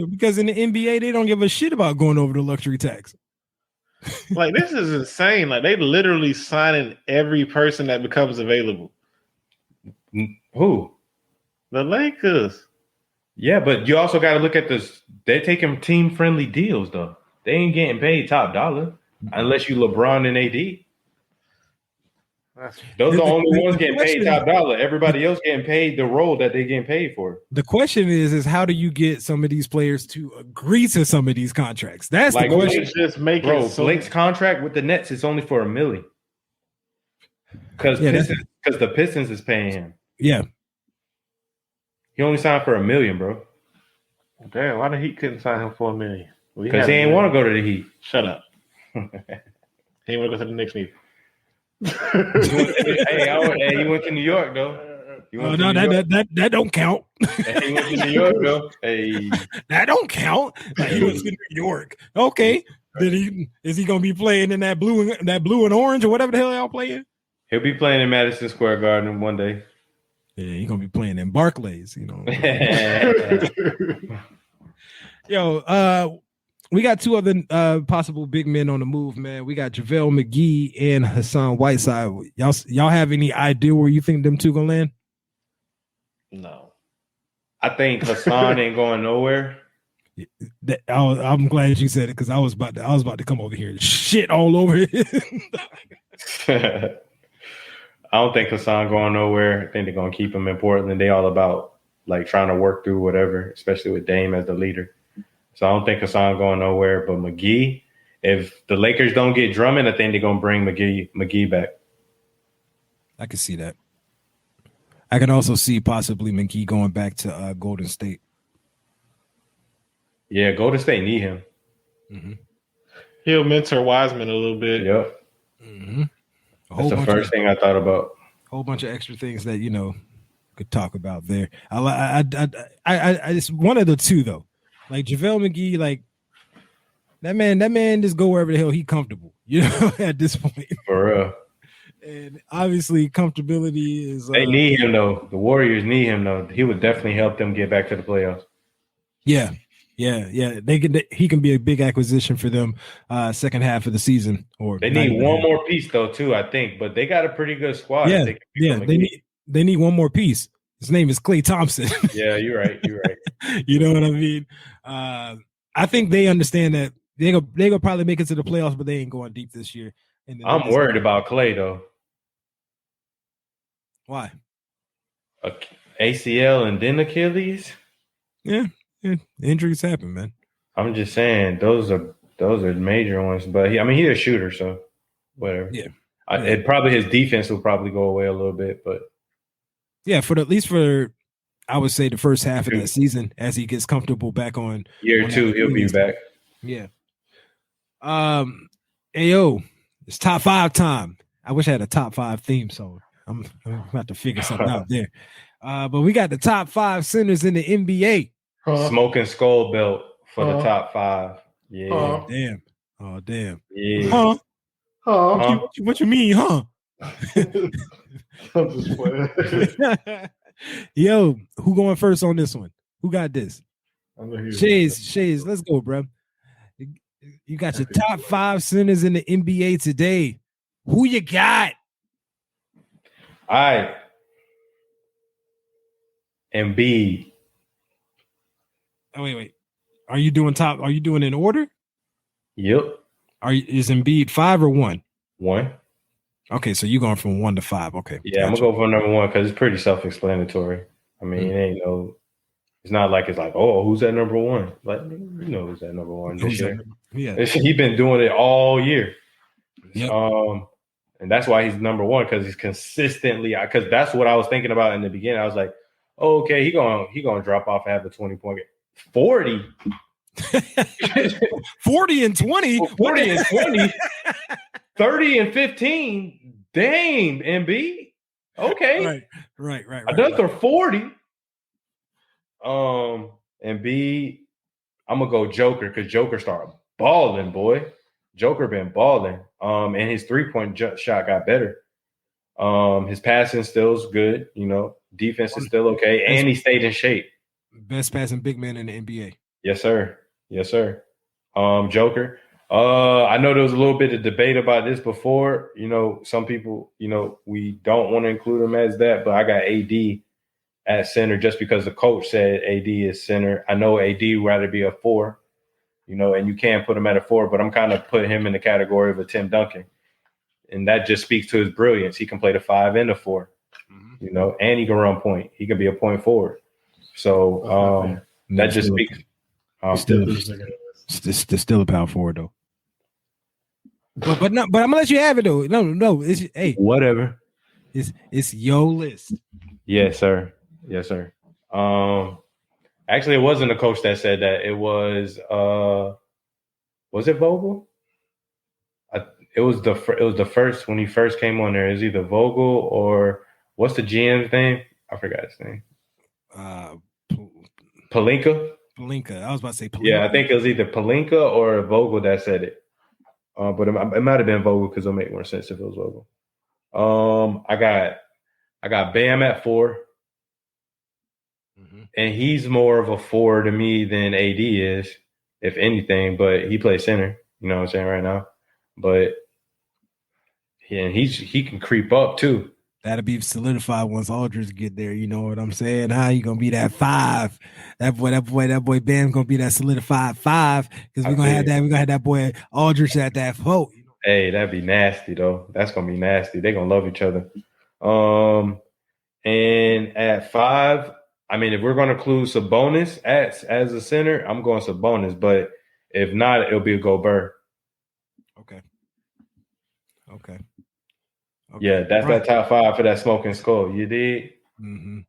Speaker 1: Because in the NBA they don't give a shit about going over the luxury tax.
Speaker 3: Like, this is insane. Like, they literally signing every person that becomes available.
Speaker 2: Who?
Speaker 3: The Lakers.
Speaker 2: Yeah, but you also got to look at this. They're taking team-friendly deals, though. They ain't getting paid top dollar unless you LeBron and AD. Those are the only ones getting paid top dollar. Everybody else getting paid the role that they're getting paid for.
Speaker 1: The question is how do you get some of these players to agree to some of these contracts? That's like, the question.
Speaker 3: Just make
Speaker 2: Blake's contract with the Nets is only for $1 million. Because the Pistons is paying him.
Speaker 1: Yeah.
Speaker 2: He only signed for $1 million, bro.
Speaker 3: Damn, why the Heat couldn't sign him for $1 million?
Speaker 2: Because he ain't want to go to the Heat.
Speaker 3: Shut up. He ain't want to go to the Knicks neither.
Speaker 2: He went to New York though.
Speaker 1: That don't count.
Speaker 2: He went to New York though. Hey,
Speaker 1: that don't count. He went to New York. Okay, then is he gonna be playing in that blue and orange or whatever the hell y'all playing?
Speaker 2: He'll be playing in Madison Square Garden one day.
Speaker 1: Yeah, he's gonna be playing in Barclays. Yo, we got two other possible big men on the move, man. We got JaVale McGee and Hassan Whiteside. Y'all have any idea where you think them two gonna land?
Speaker 3: No.
Speaker 2: I think Hassan ain't going nowhere.
Speaker 1: I'm glad you said it because I was about to come over here and shit all over it.
Speaker 2: I don't think Hassan going nowhere. I think they're gonna keep him in Portland. They all about like trying to work through whatever, especially with Dame as the leader. So I don't think Hassan going nowhere. But McGee, if the Lakers don't get Drummond, I think they're gonna bring McGee back.
Speaker 1: I can see that. I can also see possibly McGee going back to Golden State.
Speaker 2: Yeah, Golden State need him.
Speaker 1: Mm-hmm.
Speaker 3: He'll mentor Wiseman a little bit.
Speaker 2: Yep.
Speaker 1: Mm-hmm.
Speaker 2: That's the first thing I thought about.
Speaker 1: A whole bunch of extra things that could talk about there. I just one of the two though. Like JaVale McGee, like that man just go wherever the hell he comfortable, at this point.
Speaker 2: For real.
Speaker 1: And obviously comfortability is
Speaker 2: they need him though. The Warriors need him though. He would definitely help them get back to the playoffs.
Speaker 1: Yeah. He can be a big acquisition for them second half of the season. Or
Speaker 2: they need one more piece though, too, I think. But they got a pretty good squad.
Speaker 1: They need one more piece. His name is Klay Thompson.
Speaker 2: Yeah, you're right.
Speaker 1: You know what I mean? I think they understand that they're gonna probably make it to the playoffs, but they ain't going deep this year.
Speaker 2: I'm worried about Klay though.
Speaker 1: Why?
Speaker 2: ACL and then Achilles.
Speaker 1: Yeah, injuries happen, man.
Speaker 2: I'm just saying those are major ones. But he's a shooter, so whatever.
Speaker 1: Yeah,
Speaker 2: probably his defense will probably go away a little bit, but
Speaker 1: yeah, at least for I would say the first half of that season as he gets comfortable back on
Speaker 2: year two, he'll be back.
Speaker 1: Yeah. Ayo, it's top 5 time. I wish I had a top 5 theme song. I'm about to figure something out there. But we got the top 5 centers in the NBA.
Speaker 2: Smoking skull belt for the top 5. Yeah.
Speaker 1: Oh damn.
Speaker 2: Yeah.
Speaker 1: What you mean, huh?
Speaker 3: I'm just playing.
Speaker 1: Yo, who going first on this one? Who got this? Shays, let's go, bro. You got your top 5 centers in the NBA today. Who you got?
Speaker 2: All right. Embiid.
Speaker 1: Oh, wait. Are you doing in order?
Speaker 2: Yep.
Speaker 1: Is Embiid 5 or 1?
Speaker 2: 1.
Speaker 1: Okay, so you're going from 1 to 5. Okay.
Speaker 2: Yeah, gotcha. I'm gonna go for number 1 because it's pretty self-explanatory. I mean, it's not like it's like, oh, who's that number 1? Like, who's that number 1 this year? Yeah, he's been doing it all year.
Speaker 1: Yep.
Speaker 2: And that's why he's number 1 because he's consistently. Because that's what I was thinking about in the beginning. I was like, oh, okay, he gonna drop off and have the 20-point game. 40.
Speaker 1: 40 and 20.
Speaker 2: 40 and 20. 30 and 15. Dang, Embiid. Okay.
Speaker 1: Right.
Speaker 2: Another 40. Embiid. I'm gonna go Joker because Joker started balling, boy. Joker been balling. And his 3-point shot got better. His passing still is good. Defense is still okay, and he stayed in shape.
Speaker 1: Best passing big man in the NBA.
Speaker 2: Yes, sir. Joker. I know there was a little bit of debate about this before. Some people, we don't want to include him as that, but I got AD at center just because the coach said AD is center. I know AD would rather be a 4, and you can't put him at a 4, but I'm kind of putting him in the category of a Tim Duncan. And that just speaks to his brilliance. He can play the 5 and the 4, and he can run point. He can be a point forward. So that just speaks.
Speaker 1: Still a power forward though. But I'm gonna let you have it though. No. Hey,
Speaker 2: whatever.
Speaker 1: It's your list.
Speaker 2: Yes, sir. Yes, sir. Actually, it wasn't a coach that said that. It was it Vogel? It was the first when he first came on there. It was either Vogel or what's the GM's name? I forgot his name. Palinka.
Speaker 1: Palinka. I was about to say Palinka.
Speaker 2: Yeah, I think it was either Palinka or Vogel that said it. But it might have been Vogel because it'll make more sense if it was Vogel. I got Bam at 4. Mm-hmm. And he's more of a 4 to me than AD is, if anything, but he plays center, you know what I'm saying, right now. But he can creep up too.
Speaker 1: That'll be solidified once Aldridge get there. You know what I'm saying? How you gonna be that 5? That boy Bam gonna be that solidified 5 because we're gonna have that boy Aldridge at that 4. You know?
Speaker 2: Hey, that'd be nasty though. That's gonna be nasty. They're gonna love each other. And at 5, I mean, if we're gonna include Sabonis as a center, I'm going Sabonis. But if not, it'll be a Gobert.
Speaker 1: Okay.
Speaker 2: Yeah, that's right. That top 5 for that smoking skull. You did?
Speaker 1: Mm-hmm.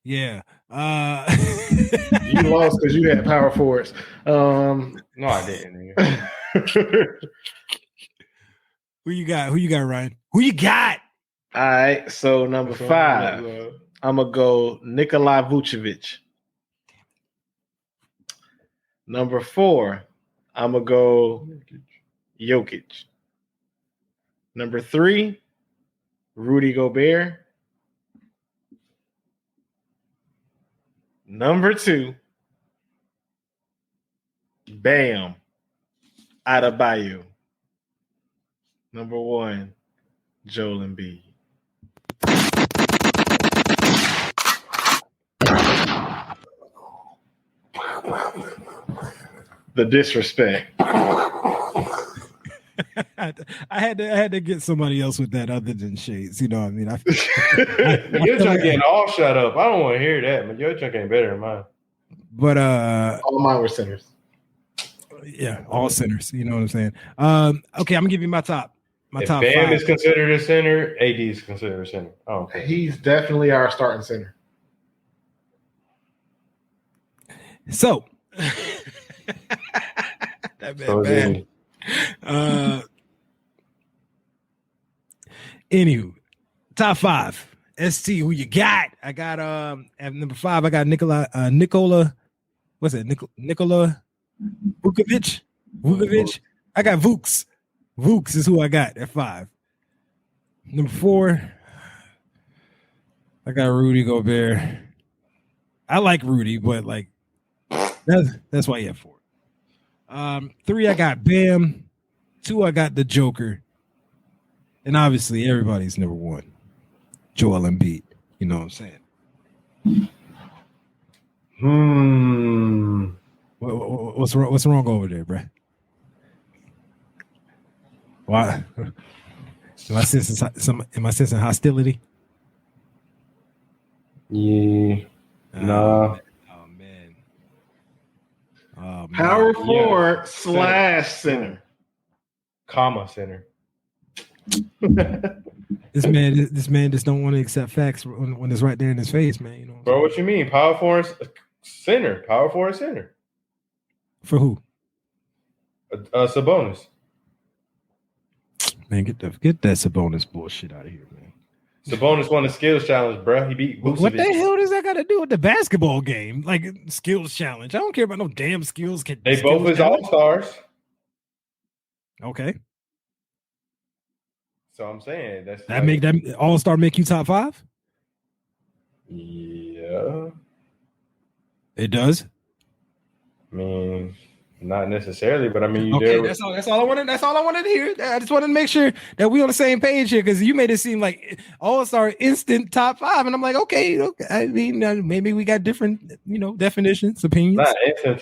Speaker 1: Yeah.
Speaker 3: You lost because you had power forwards.
Speaker 2: No, I didn't.
Speaker 1: Who you got, Ryan? Who you got?
Speaker 3: All right. So number 5, I'm gonna go Nikola Vucevic. Number 4, I'm gonna go Jokic. Number 3, Rudy Gobert. Number 2, Bam Adebayo. Number 1, Joel Embiid. The disrespect.
Speaker 1: I had to get somebody else with that other than Shades. You know what I mean?
Speaker 2: Your junk getting all shut up. I don't want to hear that, but your junk ain't better than mine.
Speaker 1: But
Speaker 3: all mine were centers.
Speaker 1: Yeah, all centers. You know what I'm saying? Okay, I'm gonna give you my top.
Speaker 2: If Bam 5 is considered a center, AD is considered a center. Oh, okay.
Speaker 3: He's definitely our starting center.
Speaker 1: So that bad. Anywho, top 5. ST, who you got? I got at number 5, I got Nikola. What's it? Nikola Vukovic. I got Vooks. Vooks is who I got at 5. Number 4, I got Rudy Gobert. I like Rudy, but like that's why he had 4. 3, I got Bam. 2, I got the Joker. And obviously, everybody's number 1, Joel Embiid. You know what I'm saying? What's wrong over there, bro? Why? Am I sensing hostility?
Speaker 2: Yeah. Nah.
Speaker 3: Power forward / center.
Speaker 2: Comma center.
Speaker 1: This man just don't want to accept facts when it's right there in his face, man. You know,
Speaker 2: bro. What you mean? Power forward center. Power forward center.
Speaker 1: For who?
Speaker 2: Sabonis.
Speaker 1: Man, get that Sabonis bullshit out of here, man.
Speaker 2: Sabonis won the skills challenge, bro. He beat Vucevic.
Speaker 1: What the hell does that got to do with the basketball game? Like skills challenge. I don't care about no damn skills.
Speaker 2: They both is all-stars.
Speaker 1: Okay.
Speaker 2: So I'm saying
Speaker 1: that make that all-star make you top 5?
Speaker 2: Yeah.
Speaker 1: It does?
Speaker 2: I mean, not necessarily, but I mean,
Speaker 1: that's all I wanted. That's all I wanted to hear. I just wanted to make sure that we on the same page here because you made it seem like all-star instant top 5, and I'm like, okay. I mean, maybe we got different, definitions, opinions.
Speaker 2: Not instant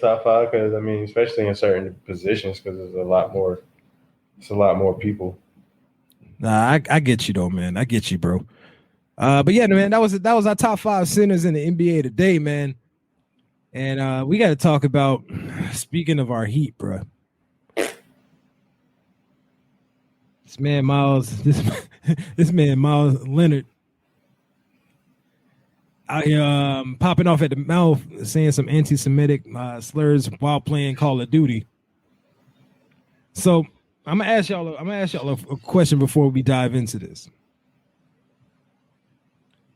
Speaker 2: top 5 because I mean, especially in certain positions because there's a lot more. It's a lot more people.
Speaker 1: Nah, I get you though, man. I get you, bro. But yeah, man, that was our top 5 centers in the NBA today, man. And we got to talk about, speaking of our Heat, bro. This man Myles Leonard out here popping off at the mouth, saying some anti-Semitic slurs while playing Call of Duty. So I'm gonna ask y'all a question before we dive into this.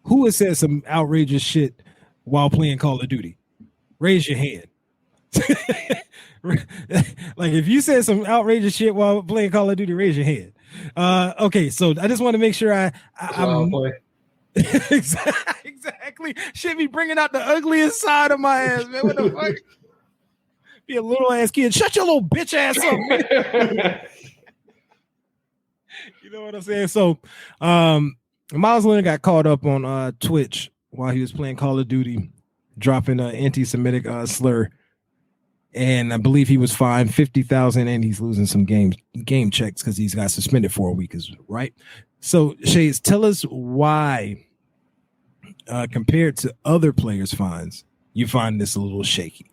Speaker 1: Who has said some outrageous shit while playing Call of Duty? Raise your hand. Like if you said some outrageous shit while playing Call of Duty, raise your hand. Okay, so I just want to make sure I'm exactly. Should be bringing out the ugliest side of my ass, man. What the fuck? Be a little ass kid. Shut your little bitch ass up, man. You know what I'm saying? So, Myles Leonard got caught up on Twitch while he was playing Call of Duty, dropping an anti-Semitic slur, and I believe he was fined $50,000, and he's losing some game checks because he's got suspended for a week, right? So, Shades, tell us why, compared to other players' fines, you find this a little shaky.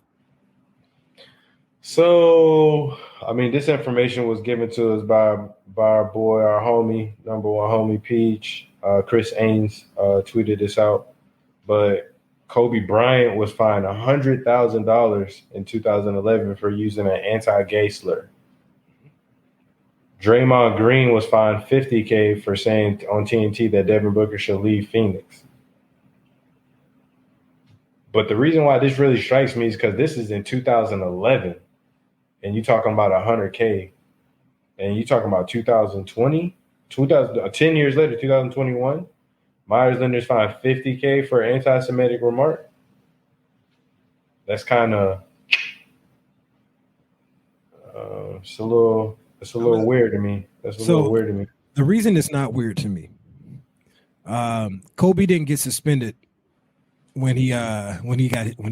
Speaker 2: So, I mean, this information was given to us by our boy, our homie, number one homie, Peach. Chris Ains tweeted this out. But Kobe Bryant was fined $100,000 in 2011 for using an anti-gay slur. Draymond Green was fined $50K for saying on TNT that Devin Booker should leave Phoenix. But the reason why this really strikes me is because this is in 2011. And you're talking about $100K, and you're talking about 2020, 10 years later, 2021, Myers Leonard's fined $50K for an anti-Semitic remark. That's kind of it's a little weird to me. That's a little weird to me.
Speaker 1: The reason it's not weird to me, Kobe didn't get suspended when he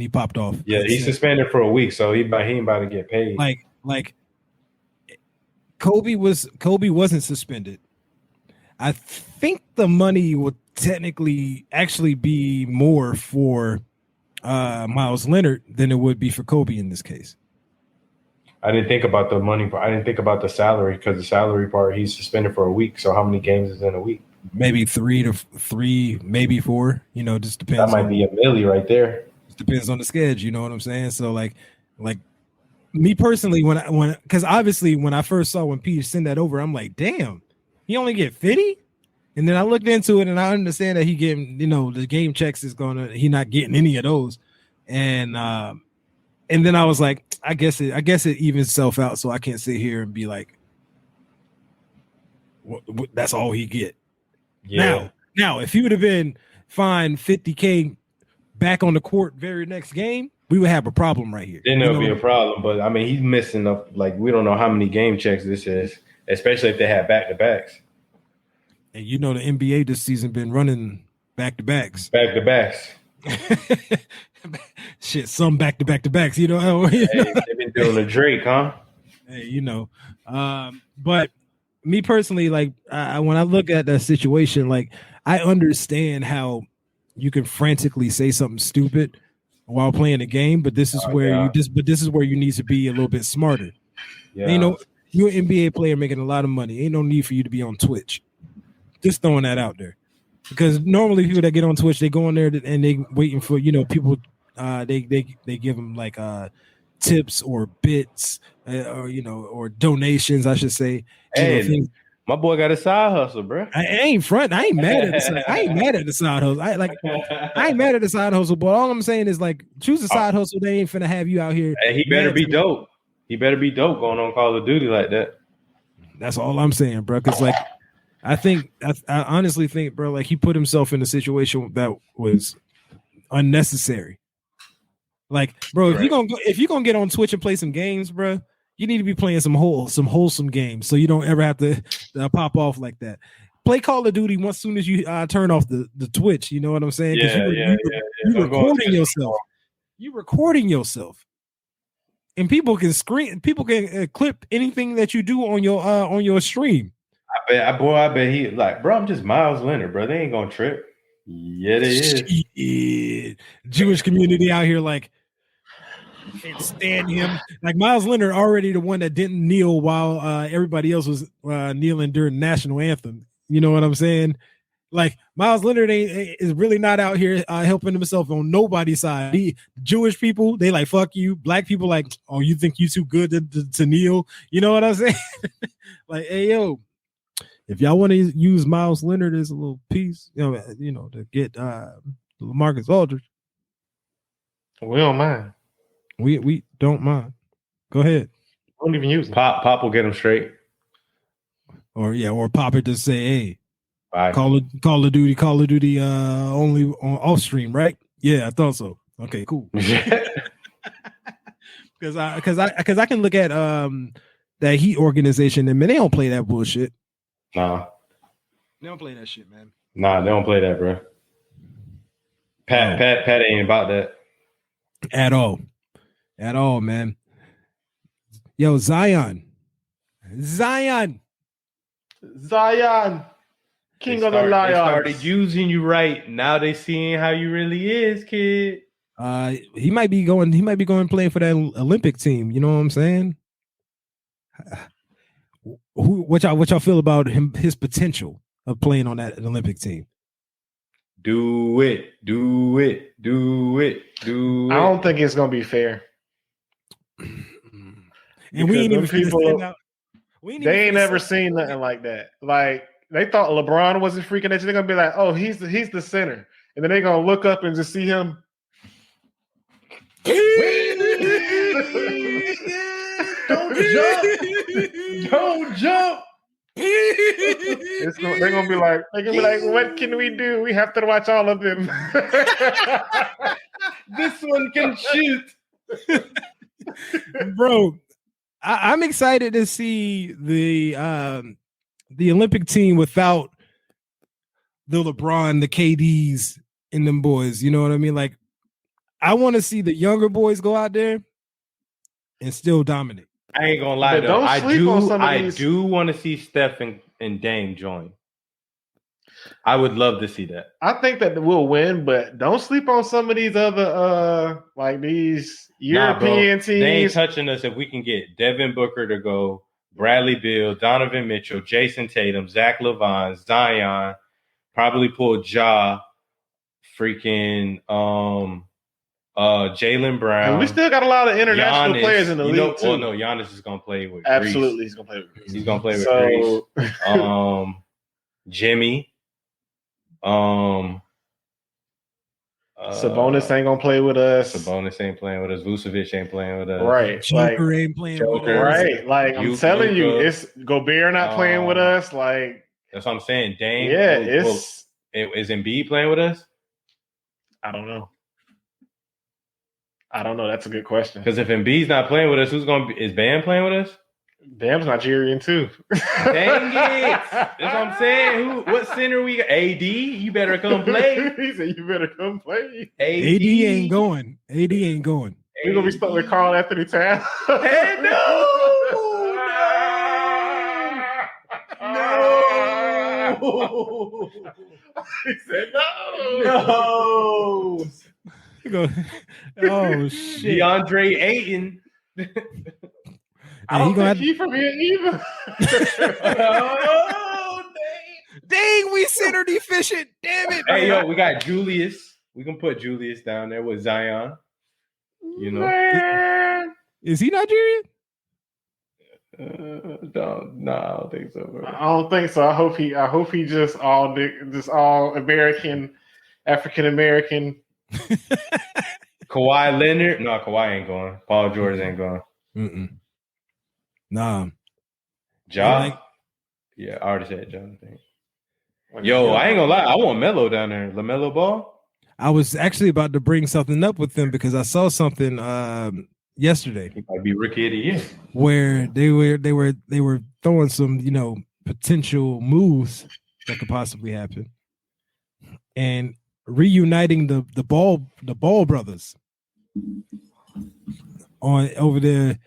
Speaker 1: popped off.
Speaker 2: Yeah, he's suspended for a week, so he ain't about to get paid.
Speaker 1: Like Kobe wasn't suspended. I think the money would technically actually be more for Myles Leonard than it would be for Kobe in this case.
Speaker 2: I didn't think about the money, but I didn't think about the salary, because the salary part, he's suspended for a week. So how many games is in a week?
Speaker 1: Maybe 3, maybe 4. You know, just depends.
Speaker 2: That might be a milli right there.
Speaker 1: It depends on the schedule. You know what I'm saying? So like me personally, because obviously when I first saw when Peach sent that over, I'm like, damn, he only get 50. And then I looked into it and I understand that he getting, you know, the game checks he not getting any of those. And then I was like, I guess it evens itself out. So I can't sit here and be like, that's all he get. Yeah. Now, if he would have been fined $50K back on the court very next game, we would have a problem right here.
Speaker 2: Then there'll be a problem. But I mean, he's missing up. Like, we don't know how many game checks this is, especially if they have back-to-backs.
Speaker 1: And you know the NBA this season been running back-to-backs.
Speaker 2: Back-to-backs.
Speaker 1: Shit, some back-to-back-to-backs. You know,
Speaker 2: hey, they've been doing the Drake, huh?
Speaker 1: Hey, you know, but me personally, like, when I look at that situation, like, I understand how you can frantically say something stupid while playing a game, but this is where this is where you need to be a little bit smarter. Yeah. You know, you're an NBA player making a lot of money. Ain't no need for you to be on Twitch. Just throwing that out there, because normally people that get on Twitch, they go on there and they waiting for, you know, people. They give them like tips or bits, or, you know, or donations, I should say.
Speaker 2: Hey, my boy got a side hustle, bro.
Speaker 1: I ain't front. I ain't mad at the side. I ain't mad at the side hustle. I ain't mad at the side hustle. But all I'm saying is, like, choose a side hustle. They ain't finna have you out here.
Speaker 2: And he better be dope. He better be dope going on Call of Duty like that.
Speaker 1: That's all I'm saying, bro. Because like, I honestly think, bro, like, he put himself in a situation that was unnecessary. Like, bro, if you're gonna get on Twitch and play some games, bro, you need to be playing some wholesome games, so you don't ever have to pop off like that. Play Call of Duty once soon as you turn off the Twitch. You know what I'm saying?
Speaker 2: Yeah.
Speaker 1: You're recording yourself. You're recording yourself, and people can clip anything that you do on your stream.
Speaker 2: I bet he like, bro, I'm just Myles Leonard, bro. They ain't gonna trip. Yeah, they is.
Speaker 1: Jewish community out here like, Can't stand him. Like Myles Leonard already the one that didn't kneel while everybody else was kneeling during the national anthem. You know what I'm saying? Like Myles Leonard is really not out here helping himself on nobody's side. Jewish people, they like fuck you. Black people like, oh, you think you too good to kneel? You know what I'm saying? Like, hey yo, if y'all want to use Myles Leonard as a little piece, you know, to get LaMarcus Aldridge,
Speaker 3: We don't mind.
Speaker 1: we don't mind. Go ahead.
Speaker 3: Don't even use it.
Speaker 2: Pop will get him straight.
Speaker 1: Or Pop it to say, hey,
Speaker 2: Bye.
Speaker 1: Call of Duty only on off stream, right? Yeah, I thought so. Okay, cool. Because I can look at that Heat organization and man, they don't play that bullshit.
Speaker 2: Nah,
Speaker 1: They don't play that shit, man.
Speaker 2: Nah, they don't play that, bro. Pat ain't about that
Speaker 1: At all, man. Yo, Zion,
Speaker 3: King of the Lions.
Speaker 2: They started using you right. Now they seeing how you really is, kid.
Speaker 1: He might be going playing for that Olympic team. You know what I'm saying? What y'all feel about his potential of playing on that Olympic team?
Speaker 2: Do it.
Speaker 3: I don't think it's gonna be fair.
Speaker 1: And we ain't even people.
Speaker 3: They ain't never seen nothing like that. Like they thought LeBron wasn't freaking at you. They're gonna be like, "Oh, he's the center," and then they're gonna look up and just see him. Don't jump! They're gonna be like, "What can we do? We have to watch all of them."
Speaker 2: This one can shoot,
Speaker 1: bro. I'm excited to see the Olympic team without the LeBron, the KDs, and them boys. You know what I mean? Like, I want to see the younger boys go out there and still dominate.
Speaker 2: I ain't gonna lie though. I do want to see Steph and Dame join. I would love to see that.
Speaker 3: I think that we'll win, but don't sleep on some of these other like these European teams.
Speaker 2: They ain't touching us if we can get Devin Booker to go, Bradley Beal, Donovan Mitchell, Jason Tatum, Zach LaVine, Zion, probably pull Ja, freaking Jaylen Brown.
Speaker 3: And we still got a lot of international players in the league too.
Speaker 2: Oh no, Giannis is gonna play with
Speaker 3: absolutely.
Speaker 2: Greece.
Speaker 3: He's gonna play with Greece.
Speaker 2: He's gonna play with Greece. Jimmy.
Speaker 3: Sabonis ain't gonna play with us.
Speaker 2: Sabonis ain't playing with us. Vucevic ain't playing with us.
Speaker 3: Right.
Speaker 1: Joker ain't playing with us.
Speaker 3: Right. Like I'm telling you, it's Gobert not playing with us. Like
Speaker 2: that's what I'm saying. Dame.
Speaker 3: Yeah,
Speaker 2: is Embiid playing with us?
Speaker 3: I don't know. That's a good question.
Speaker 2: Because if Embiid's not playing with us, is Bam playing with us?
Speaker 3: Bam's Nigerian too.
Speaker 2: Dang it! That's what I'm saying. What center we got? AD, you better come play.
Speaker 3: He said you better come play.
Speaker 1: AD ain't going.
Speaker 3: We're gonna be stuck with Carl Anthony Towns.
Speaker 2: Hey, no!
Speaker 3: He said no.
Speaker 1: Oh shit!
Speaker 2: DeAndre Ayton.
Speaker 3: I don't think he from here either.
Speaker 2: Oh,
Speaker 1: dang, we center deficient. Damn it.
Speaker 2: Hey, yo, we got Julius. We can put Julius down there with Zion. You know.
Speaker 1: Is he Nigerian?
Speaker 2: No, I don't think so, bro.
Speaker 3: I don't think so. I hope he just all American, African American.
Speaker 2: Kawhi Leonard. No, Kawhi ain't going. Paul George ain't going.
Speaker 1: Mm-mm. Nah.
Speaker 2: Ja? Yeah, I already said Ja. I think. Yo, I ain't gonna lie. I want Melo down there. LaMelo Ball.
Speaker 1: I was actually about to bring something up with them because I saw something yesterday.
Speaker 2: He might be rookie of the year.
Speaker 1: Where they were throwing some, potential moves that could possibly happen. And reuniting the Ball brothers on over there,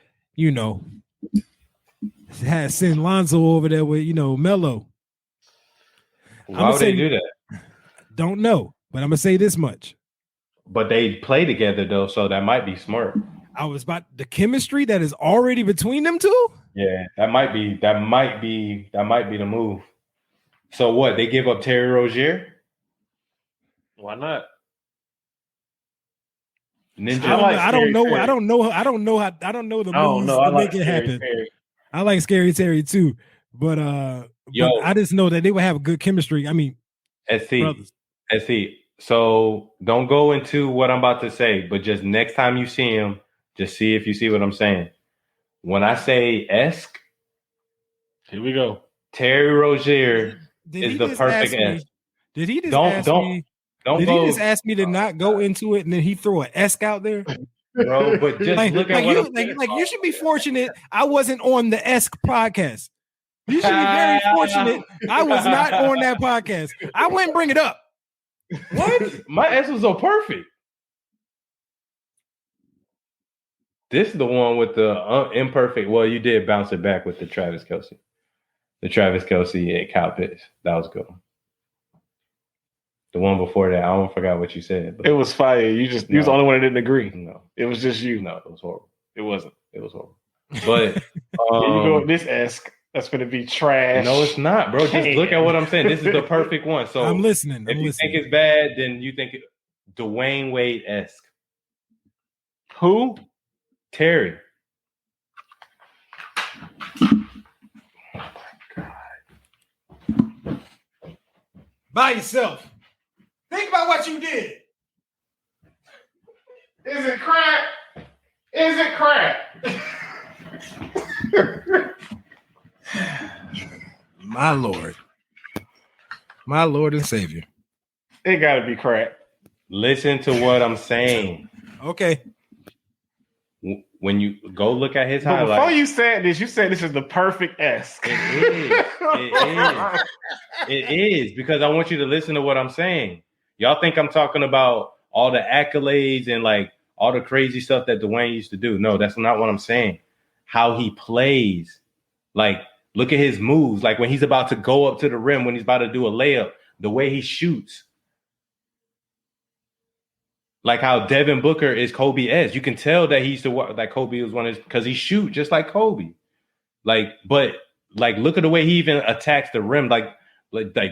Speaker 1: had send Lonzo over there with Melo.
Speaker 2: Why would they do that?
Speaker 1: Don't know, but I'm gonna say this much.
Speaker 2: But they play together though, so that might be smart.
Speaker 1: I was about the chemistry that is already between them two.
Speaker 2: Yeah, that might be the move. So what? They give up Terry Rozier?
Speaker 3: Why not?
Speaker 2: Ninja.
Speaker 1: I don't know the moves to make it happen. I like Scary Terry too, but I just know that they would have a good chemistry. I mean,
Speaker 2: SC. So don't go into what I'm about to say, but just next time you see him, just see if you see what I'm saying. When I say esque,
Speaker 3: here we go.
Speaker 2: Terry Rozier is the perfect esque.
Speaker 1: Did he just ask me? Did he just ask me to not go into it and then he throw an esque out there?
Speaker 2: Bro, but just look at
Speaker 1: you should be fortunate I wasn't on the esque podcast. You should be very fortunate I was not on that podcast. I wouldn't bring it up.
Speaker 2: What? My S was so perfect. This is the one with the imperfect. Well, you did bounce it back with the Travis Kelce. The Travis Kelce and Kyle Pitts. That was good. The one before that, I don't forgot what you said.
Speaker 3: But it was fire. You was the only one that didn't agree.
Speaker 2: No.
Speaker 3: It was just you.
Speaker 2: No, it was horrible.
Speaker 3: It wasn't.
Speaker 2: It was horrible. But
Speaker 3: you go with this esque. That's going to be trash.
Speaker 2: No, it's not, bro. Just look at what I'm saying. This is the perfect one. So
Speaker 1: I'm listening.
Speaker 2: If you think it's bad, then you think Dwayne Wade-esque.
Speaker 3: Who?
Speaker 2: Terry.
Speaker 1: Oh my God. By yourself. Think about what you did.
Speaker 3: Is it crack? Is it crack?
Speaker 1: My Lord. My Lord and Savior.
Speaker 3: It got to be crack.
Speaker 2: Listen to what I'm saying.
Speaker 1: Okay.
Speaker 2: When you go look at his
Speaker 3: highlights. Before you said this is the perfect esque.
Speaker 2: It is because I want you to listen to what I'm saying. Y'all think I'm talking about all the accolades and like all the crazy stuff that Dwayne used to do. No, that's not what I'm saying. How he plays. Like, look at his moves. Like when he's about to go up to the rim, when he's about to do a layup, the way he shoots. Like how Devin Booker is Kobe-esque. You can tell that he used to work like Kobe was one of his, because he shoot just like Kobe. Like, but like look at the way he even attacks the rim. Like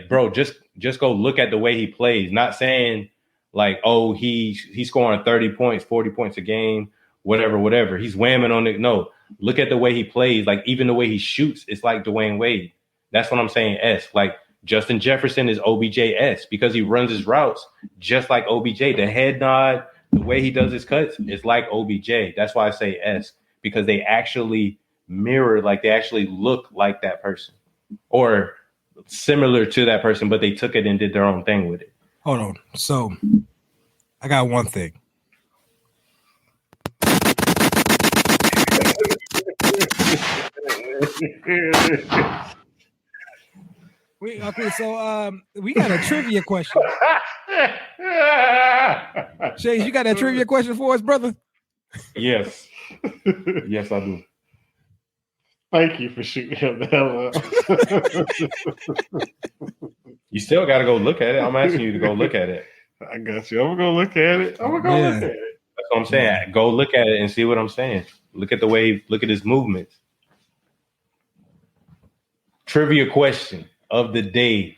Speaker 2: bro, just go look at the way he plays. Not saying like, oh, he's scoring 30 points, 40 points a game, whatever. He's whamming on it. No, look at the way he plays. Like even the way he shoots, it's like Dwayne Wade. That's what I'm saying. Like Justin Jefferson is OBJ-esque because he runs his routes just like OBJ. The head nod, the way he does his cuts is like OBJ. That's why I say esque, because they actually mirror, like they actually look like that person or similar to that person, but they took it and did their own thing with it.
Speaker 1: Hold on. So I got one thing. So we got a trivia question. Shays, you got that trivia question for us, brother?
Speaker 2: Yes. Yes, I do.
Speaker 3: Thank you for shooting him the hell up.
Speaker 2: You still got to go look at it. I'm asking you to go look at it.
Speaker 3: I got you. I'm going to look at it. Look at it.
Speaker 2: That's what I'm saying. Yeah. Go look at it and see what I'm saying. Look at the way, look at his movements. Trivia question of the day.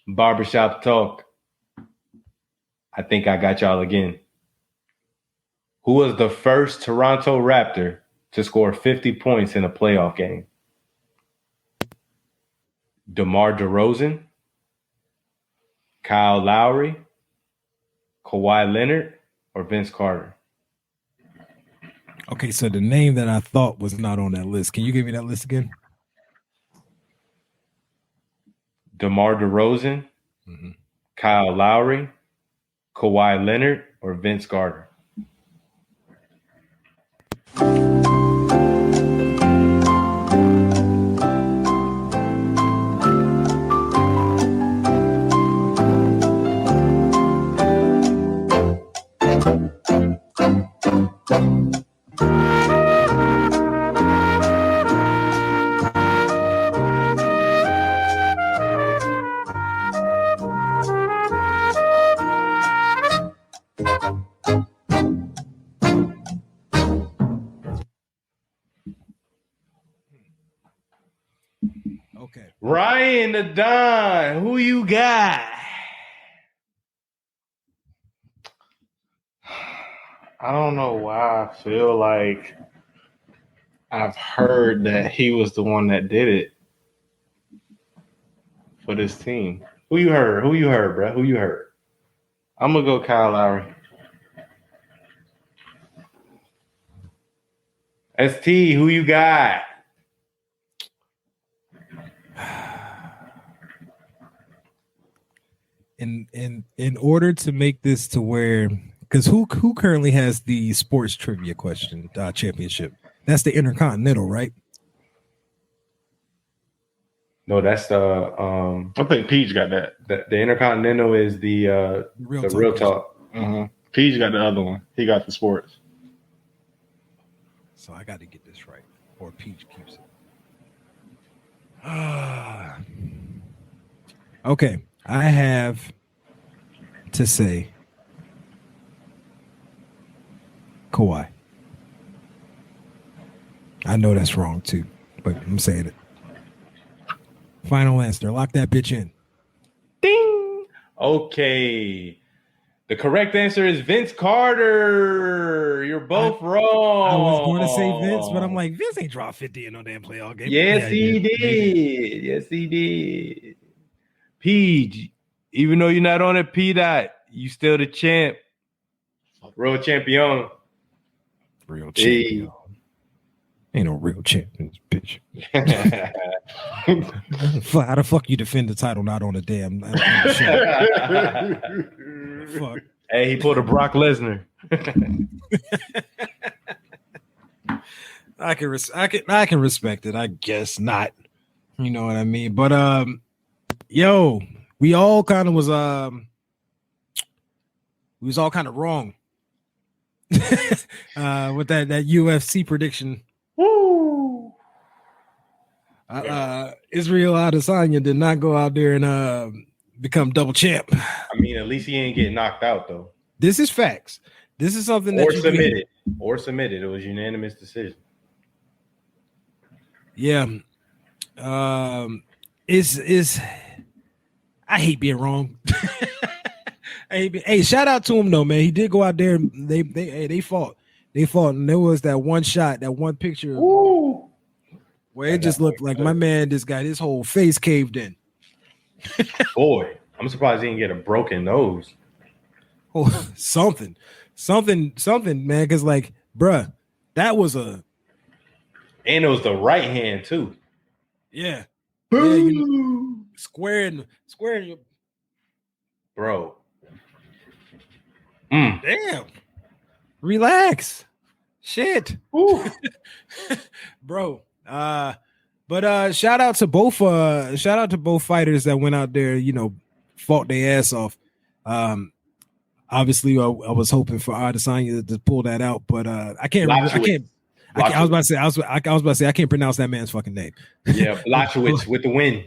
Speaker 2: Barbershop talk. I think I got y'all again. Who was the first Toronto Raptor to score 50 points in a playoff game? DeMar DeRozan, Kyle Lowry, Kawhi Leonard, or Vince Carter?
Speaker 1: Okay, so the name that I thought was not on that list. Can you give me that list again?
Speaker 2: DeMar DeRozan, Kyle Lowry, Kawhi Leonard, or Vince Carter? the Don. Who you got?
Speaker 3: I don't know why I feel like I've heard that he was the one that did it for this team.
Speaker 2: Who you heard, bro? Who you heard?
Speaker 3: I'm gonna go Kyle Lowry.
Speaker 2: ST, who you got?
Speaker 1: In order to make this to where, because who currently has the sports trivia question championship? That's the Intercontinental, right?
Speaker 2: No, that's the
Speaker 3: I think Peach got that.
Speaker 2: The Intercontinental is the real talk.
Speaker 3: Peach got the other one. He got the sports.
Speaker 1: So I got to get this right, or Peach keeps it. Okay, I have to say Kawhi. I know that's wrong too, but I'm saying it. Final answer. Lock that bitch in.
Speaker 2: Ding. Okay. The correct answer is Vince Carter. You're both wrong.
Speaker 1: I was going to say Vince, but I'm like, Vince ain't dropped 50 in no damn playoff game.
Speaker 2: Yes, he did. Yes, he did. Peach, even though you're not on it, P-Dot, you still the champ. Real champion.
Speaker 1: Real champion. Hey. Ain't no real champions, bitch. How the fuck you defend the title not on a damn fuck?
Speaker 2: Hey, he pulled a Brock Lesnar.
Speaker 1: I can respect it. I guess not. You know what I mean? But yo, we all kind of was all kind of wrong with that UFC prediction.
Speaker 3: Woo!
Speaker 1: Israel Adesanya did not go out there and become double champ.
Speaker 2: I mean, at least he ain't get knocked out though.
Speaker 1: This is facts. This is something that
Speaker 2: submitted. It was unanimous decision.
Speaker 1: Yeah. Is I hate being wrong. Hey, shout out to him though, man. He did go out there. They fought. And there was that one shot, that one picture where it just looked like my man just got his whole face caved in.
Speaker 2: Boy, I'm surprised he didn't get a broken nose.
Speaker 1: Oh, something, man. Because like, bruh, that was
Speaker 2: and it was the right hand too.
Speaker 1: Yeah. Square in your
Speaker 2: bro.
Speaker 1: Damn. Relax. Shit. Bro. But shout out to both fighters that went out there, fought their ass off. Obviously I was hoping for Adesanya to pull that out, but I was about to say I can't pronounce that man's fucking name.
Speaker 2: Yeah, Blachowicz with the win.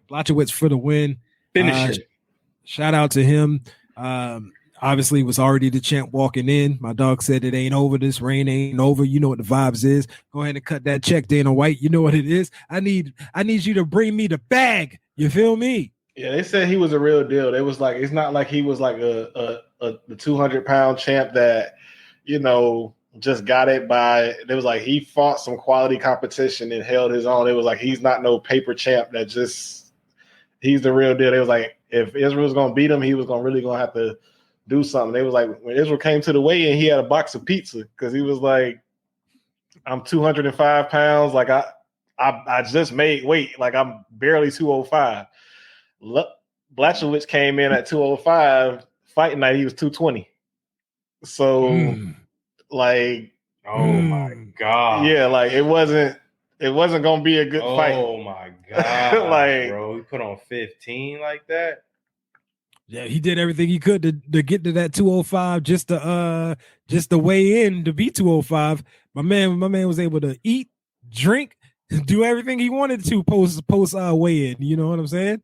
Speaker 1: Blachowicz for the win.
Speaker 2: Finish it.
Speaker 1: Shout out to him. Obviously was already the champ walking in. My dog said it ain't over. This reign ain't over. You know what the vibes is. Go ahead and cut that check, Dana White. You know what it is. I need you to bring me the bag. You feel me?
Speaker 3: Yeah, they said he was a real deal. They was like, it's not like he was like the 200-pound champ that, just got it by. It was like he fought some quality competition and held his own. It was like he's not no paper champ that just he's the real deal. They was like, if Israel was gonna beat him, he was really gonna have to do something. They was like, when Israel came to the weigh-in, he had a box of pizza because he was like, I'm 205 pounds. Like I just made weight. Like I'm barely 205. Blachowicz came in at 205. Fighting night, he was 220. So like,
Speaker 2: oh my God.
Speaker 3: Yeah, like it wasn't gonna be a good fight.
Speaker 2: Oh my God.
Speaker 3: Like,
Speaker 2: bro, he put on 15 like that.
Speaker 1: Yeah, he did everything he could to get to that 205 just to weigh in to be 205. My man was able to eat, drink, do everything he wanted to post weigh in. You know what I'm saying?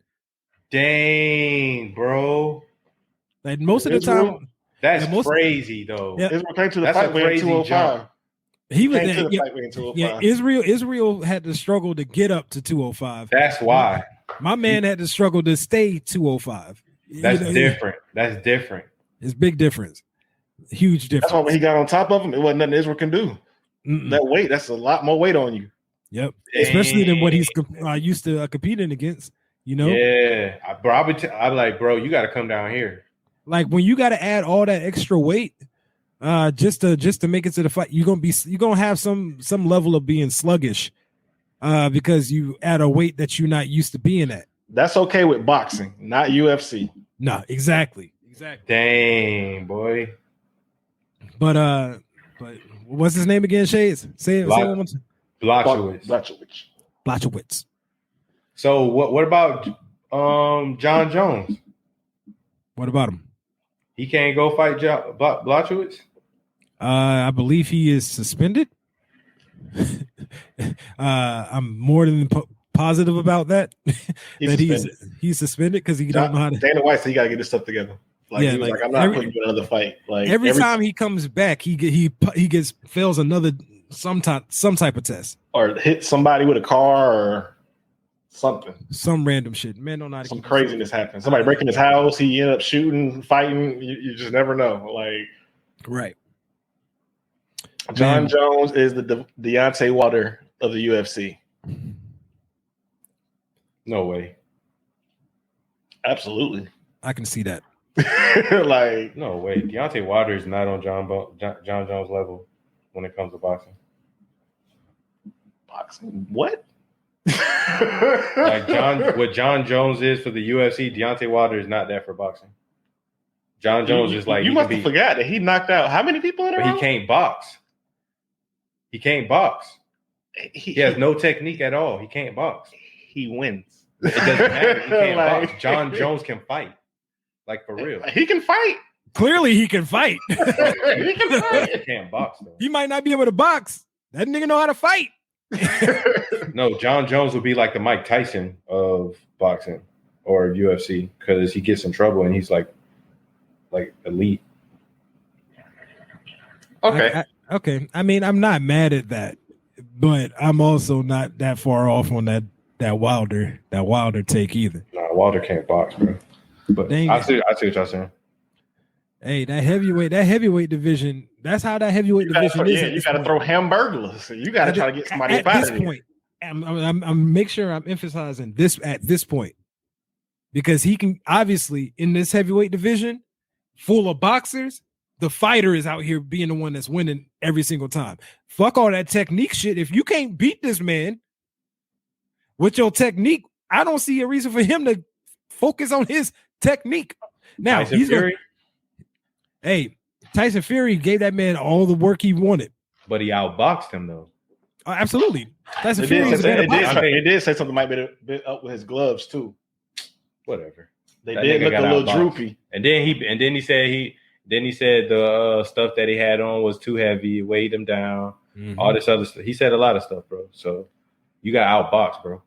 Speaker 2: Dang, bro.
Speaker 1: Like most of the time,
Speaker 2: that's crazy though.
Speaker 3: Yeah. Israel came to the fight weighing 205.
Speaker 1: He was there. Yeah, Israel had to struggle to get up to 205.
Speaker 2: That's why.
Speaker 1: My man had to struggle to stay 205.
Speaker 2: That's different. That's different.
Speaker 1: It's big difference. Huge difference.
Speaker 3: That's why when he got on top of him, it wasn't nothing Israel can do. That weight, that's a lot more weight on you.
Speaker 1: Yep. Especially than what he's used to competing against, you know?
Speaker 2: Yeah. I'm like, bro, you got to come down here.
Speaker 1: Like when you got to add all that extra weight just to make it to the fight, you're gonna have some level of being sluggish because you add a weight that you're not used to being at.
Speaker 3: That's okay with boxing, not UFC.
Speaker 1: No, exactly.
Speaker 2: Dang, boy.
Speaker 1: But what's his name again, Shades? Say it one more time. Blachowicz. So
Speaker 2: what about John Jones?
Speaker 1: What about him?
Speaker 2: He can't go fight Blachowicz?
Speaker 1: I believe he is suspended. I'm more than positive about that. He's suspended because he don't know how to.
Speaker 3: Dana White said he got to get this stuff together. Like, he was like, I'm not putting you in another fight. Like
Speaker 1: every time he comes back, he fails another some type of test
Speaker 3: or hit somebody with a car or something.
Speaker 1: Some random shit. Man, don't know how to
Speaker 3: some craziness happens. Somebody breaking his house. He ended up shooting, fighting. You just never know. Like
Speaker 1: right.
Speaker 3: John Jones is the Deontay Wilder of the UFC.
Speaker 2: No way.
Speaker 3: Absolutely.
Speaker 1: I can see that.
Speaker 3: Like
Speaker 2: no way. Deontay Wilder is not on John Jones level when it comes to boxing.
Speaker 3: Boxing? What?
Speaker 2: Like what John Jones is for the UFC, Deontay Wilder is not that for boxing. John Jones is like
Speaker 3: you must have forgot that he knocked out how many people in a row?
Speaker 2: He can't box. He can't box. He has no technique at all. He can't box.
Speaker 3: He wins.
Speaker 2: It doesn't matter. He can't box. John Jones can fight. Like for real.
Speaker 3: He can fight.
Speaker 1: Clearly he can fight.
Speaker 3: He can fight.
Speaker 2: He can't box though.
Speaker 1: He might not be able to box. That nigga know how to fight.
Speaker 2: No, John Jones would be like the Mike Tyson of boxing or UFC because he gets in trouble and he's like elite.
Speaker 3: Okay.
Speaker 1: Okay. I mean, I'm not mad at that, but I'm also not that far off on that Wilder take either.
Speaker 2: Nah, Wilder can't box, bro. But I see what y'all saying.
Speaker 1: Hey, that heavyweight division. That's how that heavyweight division is.
Speaker 3: Yeah, you got to throw hamburgers. You got to try to get somebody
Speaker 1: at this point. I'm make sure I'm emphasizing this at this point because he can obviously in this heavyweight division full of boxers. The fighter is out here being the one that's winning every single time. Fuck all that technique shit. If you can't beat this man with your technique, I don't see a reason for him to focus on his technique. Now
Speaker 2: Tyson Fury.
Speaker 1: Tyson Fury gave that man all the work he wanted,
Speaker 2: but he outboxed him though.
Speaker 1: Absolutely, Tyson Fury.
Speaker 3: It did say something might be a bit up with his gloves too.
Speaker 2: Whatever.
Speaker 3: They did look a little droopy.
Speaker 2: And then he said the stuff that he had on was too heavy, weighed him down. Mm-hmm. All this other stuff. He said a lot of stuff, bro. So you got outboxed, bro.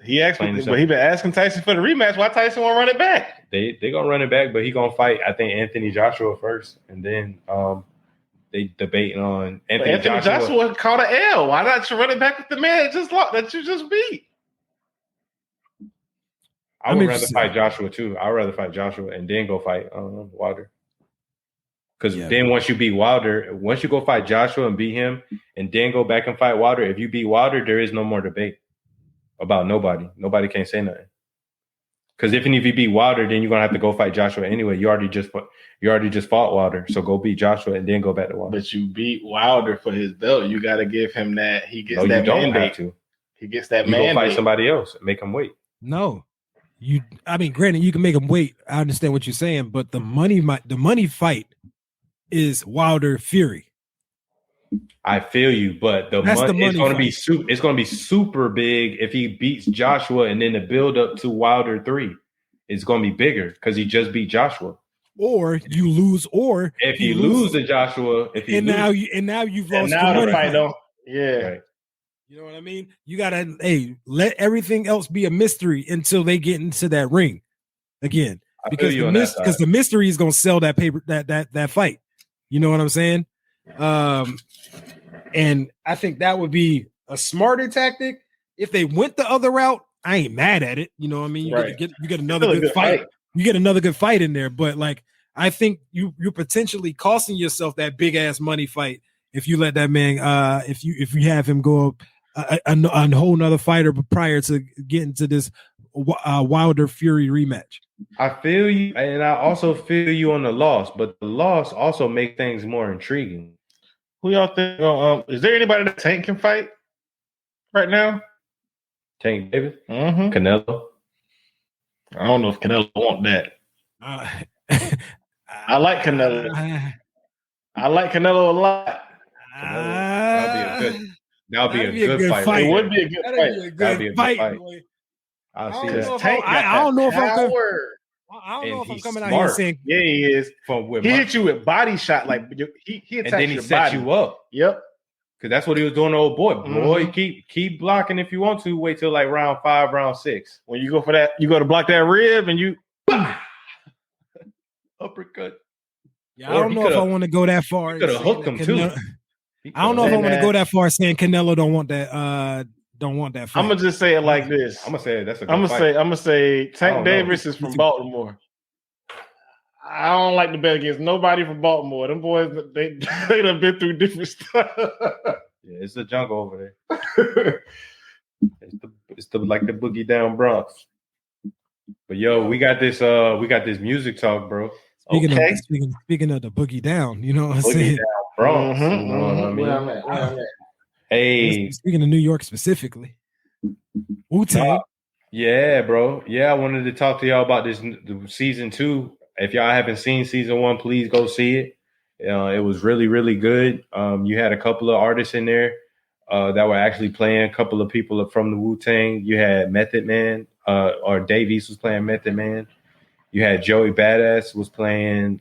Speaker 3: He asked me, but he been asking Tyson for the rematch. Why Tyson won't run it back?
Speaker 2: They gonna run it back, but he gonna fight. I think Anthony Joshua first, and then they debating on Anthony
Speaker 3: Joshua caught an L. Why not run it back with the man that you just beat?
Speaker 2: I would rather fight Joshua too. I'd rather fight Joshua and then go fight Wilder. Because then once you beat Wilder, once you go fight Joshua and beat him, and then go back and fight Wilder, if you beat Wilder, there is no more debate about nobody. Nobody can't say nothing. Because even if you beat Wilder, then you're gonna have to go fight Joshua anyway. You already just fought Wilder, so go beat Joshua and then go back to Wilder.
Speaker 3: But you beat Wilder for his belt. You got to give him that. He gets that
Speaker 2: you don't
Speaker 3: mandate.
Speaker 2: Have to.
Speaker 3: He gets that
Speaker 2: you
Speaker 3: mandate.
Speaker 2: Go fight somebody else and make him wait.
Speaker 1: No. Granted, you can make him wait. I understand what you're saying, but the money fight is Wilder Fury.
Speaker 2: I feel you, but the money it's going to be super big if he beats Joshua, and then the build up to Wilder 3 is going to be bigger because he just beat Joshua.
Speaker 1: Or you lose, or
Speaker 2: if you lose to Joshua,
Speaker 1: now you've lost the money fight.
Speaker 3: Yeah.
Speaker 1: You know what I mean? You gotta let everything else be a mystery until they get into that ring again. Because the mystery is gonna sell that paper that fight. You know what I'm saying? And I think that would be a smarter tactic. If they went the other route, I ain't mad at it. You know what I mean?
Speaker 3: Right.
Speaker 1: You get another good fight. You get another good fight in there, but like I think you're potentially costing yourself that big ass money fight if you let that man if you have him go a whole nother fighter prior to getting to this Wilder Fury rematch.
Speaker 2: I feel you, and I also feel you on the loss, but the loss also makes things more intriguing.
Speaker 3: Who y'all think? Is there anybody that Tank can fight right now?
Speaker 2: Tank Davis,
Speaker 3: Mm-hmm.
Speaker 2: Canelo.
Speaker 3: I don't know if Canelo want that. I like Canelo. I like Canelo a lot.
Speaker 2: That'll be a good fight.
Speaker 3: It would be a good fight.
Speaker 2: That'd be a good fight.
Speaker 3: I'll see
Speaker 1: that.
Speaker 3: Tank.
Speaker 1: I don't know if I'm coming.
Speaker 2: I
Speaker 1: don't know if I'm coming out here saying,
Speaker 3: yeah, he is. He hit you with body shot, like he attacked
Speaker 2: and then he set you up.
Speaker 3: Yep,
Speaker 2: because that's what he was doing to old boy. Boy, keep blocking if you want to. Wait till like round 5, round 6.
Speaker 3: When you go for that, you go to block that rib, and you
Speaker 2: uppercut.
Speaker 1: Yeah, I don't know if I want to go that far.
Speaker 2: Could have hooked him too.
Speaker 1: I don't know if I want to go that far saying Canelo don't want that. Don't want that fight.
Speaker 3: I'm gonna just say it like this.
Speaker 2: I'm gonna say that's a good
Speaker 3: I'm
Speaker 2: fight.
Speaker 3: gonna say Tank Davis is from Baltimore. I don't like to bet against nobody from Baltimore. Them boys, they done been through different stuff.
Speaker 2: Yeah, it's the jungle over there. it's the like the boogie down Bronx. But yo, we got this music talk, bro.
Speaker 1: Speaking of the boogie down, you know what I'm saying?
Speaker 2: Down Bronx. You know what I mean?
Speaker 3: Where I'm at.
Speaker 2: Hey,
Speaker 1: speaking of New York specifically, Wutang.
Speaker 2: Yeah, bro. Yeah, I wanted to talk to y'all about this season 2. If y'all haven't seen season 1, please go see it. It was really, really good. You had a couple of artists in there that were actually playing. A couple of people from the Wu-Tang. You had Method Man, or Davies was playing Method Man. You had Joey Badass was playing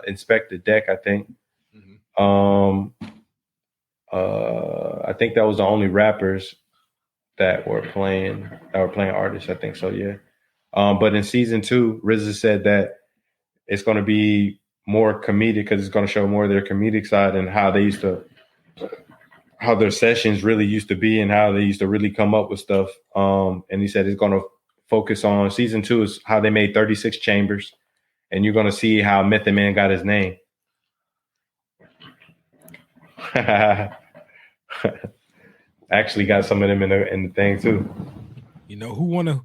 Speaker 2: Inspector Deck, I think. I think that was the only rappers that were playing artists. I think so, yeah. But in season 2, RZA said that it's going to be more comedic because it's going to show more of their comedic side and how their sessions really used to be and how they used to really come up with stuff. And he said it's going to focus on season 2 is how they made 36 chambers, and you're going to see how Method Man got his name. Actually got some of them in the thing too.
Speaker 1: You know who wanna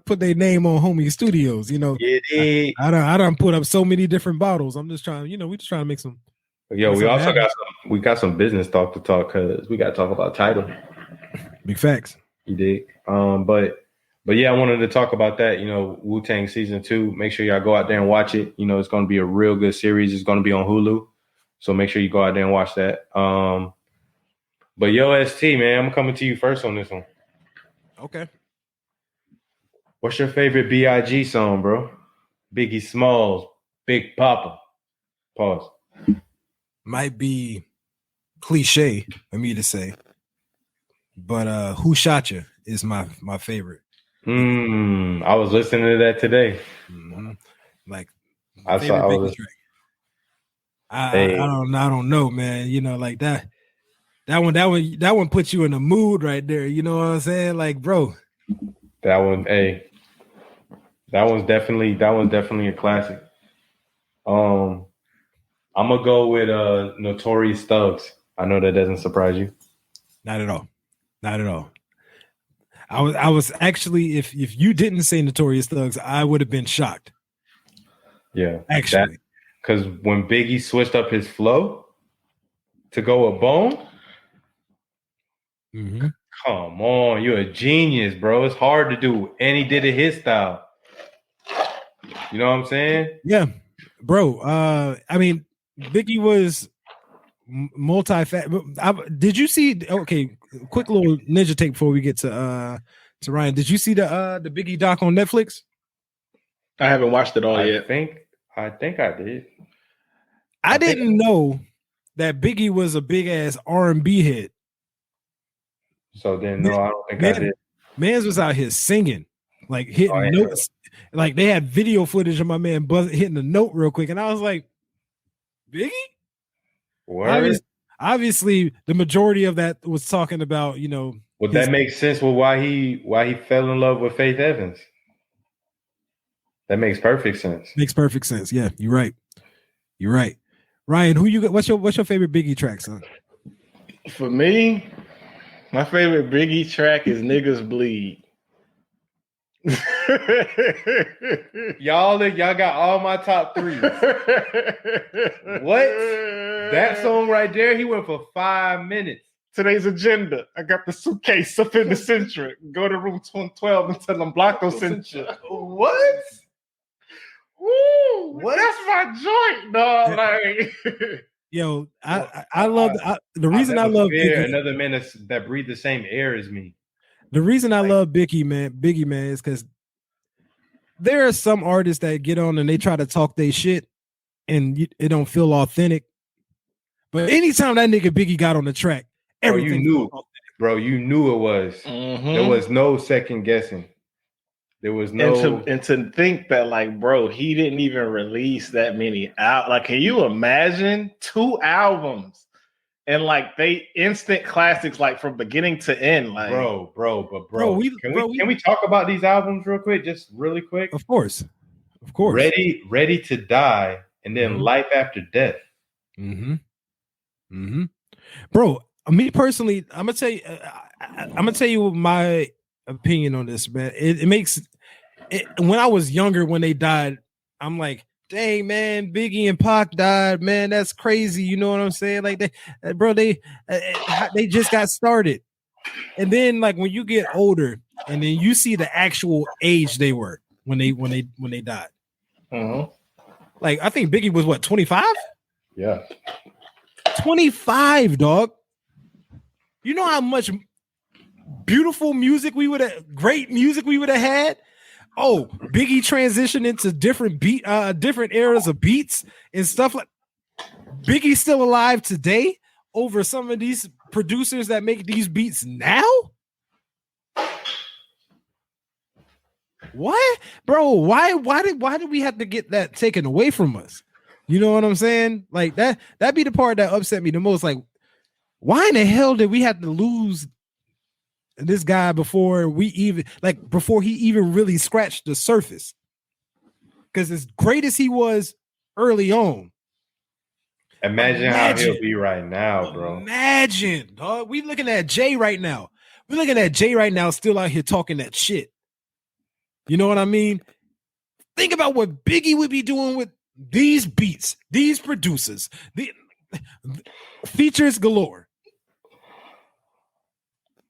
Speaker 1: put their name on Homie Studios? You know, I done put up so many different bottles. I'm just trying, we just trying to make some.
Speaker 2: Yo, we also got some business talk to talk because we got to talk about Tidal.
Speaker 1: Big facts.
Speaker 2: You dig? But yeah, I wanted to talk about that. Wu-Tang season 2. Make sure y'all go out there and watch it. It's going to be a real good series. It's going to be on Hulu, so make sure you go out there and watch that. But yo, ST, man, I'm coming to you first on this one.
Speaker 1: Okay.
Speaker 2: What's your favorite B.I.G. song, bro? Biggie Smalls, Big Papa. Pause.
Speaker 1: Might be cliche for me to say, but Who Shot Ya is my favorite.
Speaker 2: I was listening to that today.
Speaker 1: Like
Speaker 2: I
Speaker 1: don't know, man. Like that. That one puts you in a mood right there. You know what I'm saying? Like, bro.
Speaker 2: That one's definitely a classic. I'm gonna go with Notorious Thugs. I know that doesn't surprise you.
Speaker 1: Not at all. Not at all. I was actually, if you didn't say Notorious Thugs, I would have been shocked.
Speaker 2: Yeah.
Speaker 1: Actually.
Speaker 2: Because when Biggie switched up his flow to go a bone. Come on, you're a genius, bro. It's hard to do, and he did it his style. You know what I'm saying?
Speaker 1: Yeah, bro. I mean, Biggie was Did you see? Okay, quick little ninja take before we get to Ryan. Did you see the Biggie doc on Netflix?
Speaker 3: I haven't watched it all yet.
Speaker 2: I think I did.
Speaker 1: I didn't know that Biggie was a big ass R&B hit.
Speaker 2: So then, no, I don't think I did.
Speaker 1: Mans was out here singing, like hitting notes. Like they had video footage of my man hitting a note real quick, and I was like, Biggie?
Speaker 2: Word?
Speaker 1: Obviously, the majority of that was talking about,
Speaker 2: Well, that makes sense with why he fell in love with Faith Evans. That makes perfect sense.
Speaker 1: Makes perfect sense. Yeah, you're right. You're right. Ryan, who you got? What's your favorite Biggie track, son?
Speaker 3: For me, my favorite Biggie track is Niggas Bleed.
Speaker 2: y'all got all my top threes. What? That song right there, he went for 5 minutes.
Speaker 3: Today's agenda. I got the suitcase up in the Centric. Go to room 12 and tell them Blanco sent you.
Speaker 2: What?
Speaker 3: Woo! What? That's my joint, dog. Like,
Speaker 1: yo, I love the reason I love Biggie.
Speaker 2: Another man that breathe the same air as me.
Speaker 1: The reason I love Biggie man, is because there are some artists that get on and they try to talk their shit, and it don't feel authentic. But anytime that nigga Biggie got on the track, everything
Speaker 2: you knew it was.
Speaker 3: Mm-hmm.
Speaker 2: There was no second guessing. There was no
Speaker 3: and to think that, like, bro, he didn't even release that many out. Like, can you imagine 2 albums and like they instant classics, like from beginning to end? Like,
Speaker 2: can we talk about these albums real quick, just really quick?
Speaker 1: Of course.
Speaker 2: Ready to Die, and then Life After Death.
Speaker 1: Bro, me personally, I'm gonna tell you my opinion on this, man. It makes it, when I was younger, when they died, I'm like, dang, man, Biggie and Pac died, man. That's crazy. You know what I'm saying? Like, they just got started, and then like when you get older, and then you see the actual age they were when they died. Like, I think Biggie was what, 25?
Speaker 2: Yeah,
Speaker 1: 25, dog. You know how much beautiful music great music we would have had. Oh, Biggie transitioned into different eras of beats and stuff like. Biggie's still alive today over some of these producers that make these beats now. What, bro? Why did we have to get that taken away from us? You know what I'm saying? Like that'd be the part that upset me the most. Like, why in the hell did we have to lose this guy before he even really scratched the surface? Because as great as he was early on,
Speaker 2: imagine how he'll be right now, bro.
Speaker 1: Imagine, dog. We looking at Jay right now. We're looking at Jay right now, still out here talking that shit. You know what I mean? Think about what Biggie would be doing with these beats, these producers, the features galore.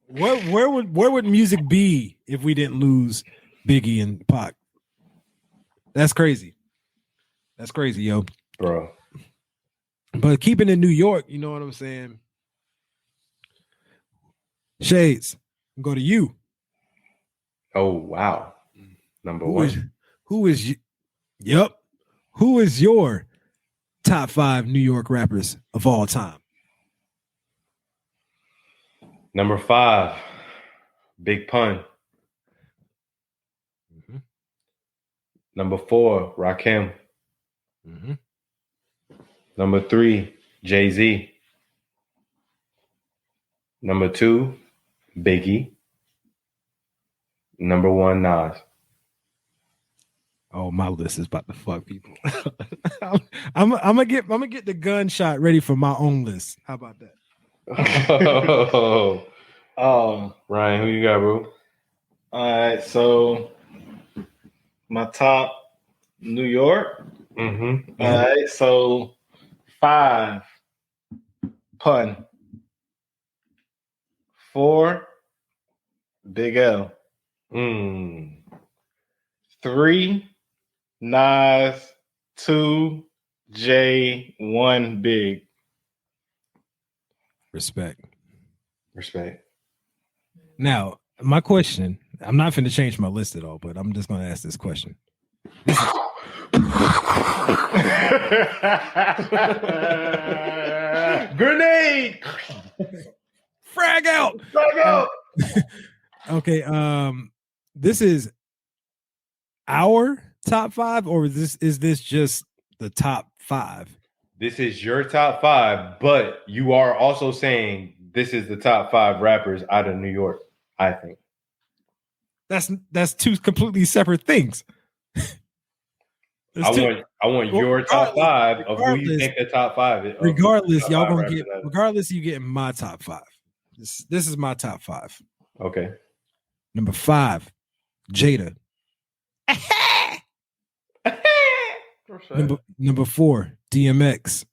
Speaker 1: Where would music be if we didn't lose Biggie and Pac? That's crazy. That's crazy, yo.
Speaker 2: Bro.
Speaker 1: But keeping in New York, you know what I'm saying? Shades, go to you.
Speaker 2: Oh, wow. Number one.
Speaker 1: Who is your top 5 New York rappers of all time?
Speaker 2: Number 5, Big Pun. Number 4, Rakim. Number 3, Jay-Z. Number 2, Biggie. Number 1, Nas.
Speaker 1: Oh, my list is about to fuck people. I'm gonna get the gunshot ready for my own list. How about that?
Speaker 2: Ryan, who you got, bro?
Speaker 3: All right, so my top New York. All right, so 5, Pun. 4, Big L. 3, Nas. 2, J. 1, Big.
Speaker 1: Respect.
Speaker 3: Now,
Speaker 1: my question, I'm not finna change my list at all, but I'm just gonna ask this question.
Speaker 3: Grenade!
Speaker 1: Frag out! Okay, this is our top 5, or is this just the top 5?
Speaker 2: This is your top 5, but you are also saying this is the top 5 rappers out of New York, I think.
Speaker 1: That's two completely separate things.
Speaker 2: I want your top 5 of who you think the top 5 is.
Speaker 1: Regardless, y'all gonna get. Regardless, you getting my top 5. This is my top 5.
Speaker 2: Okay.
Speaker 1: Number 5, Jada. Number 4, DMX.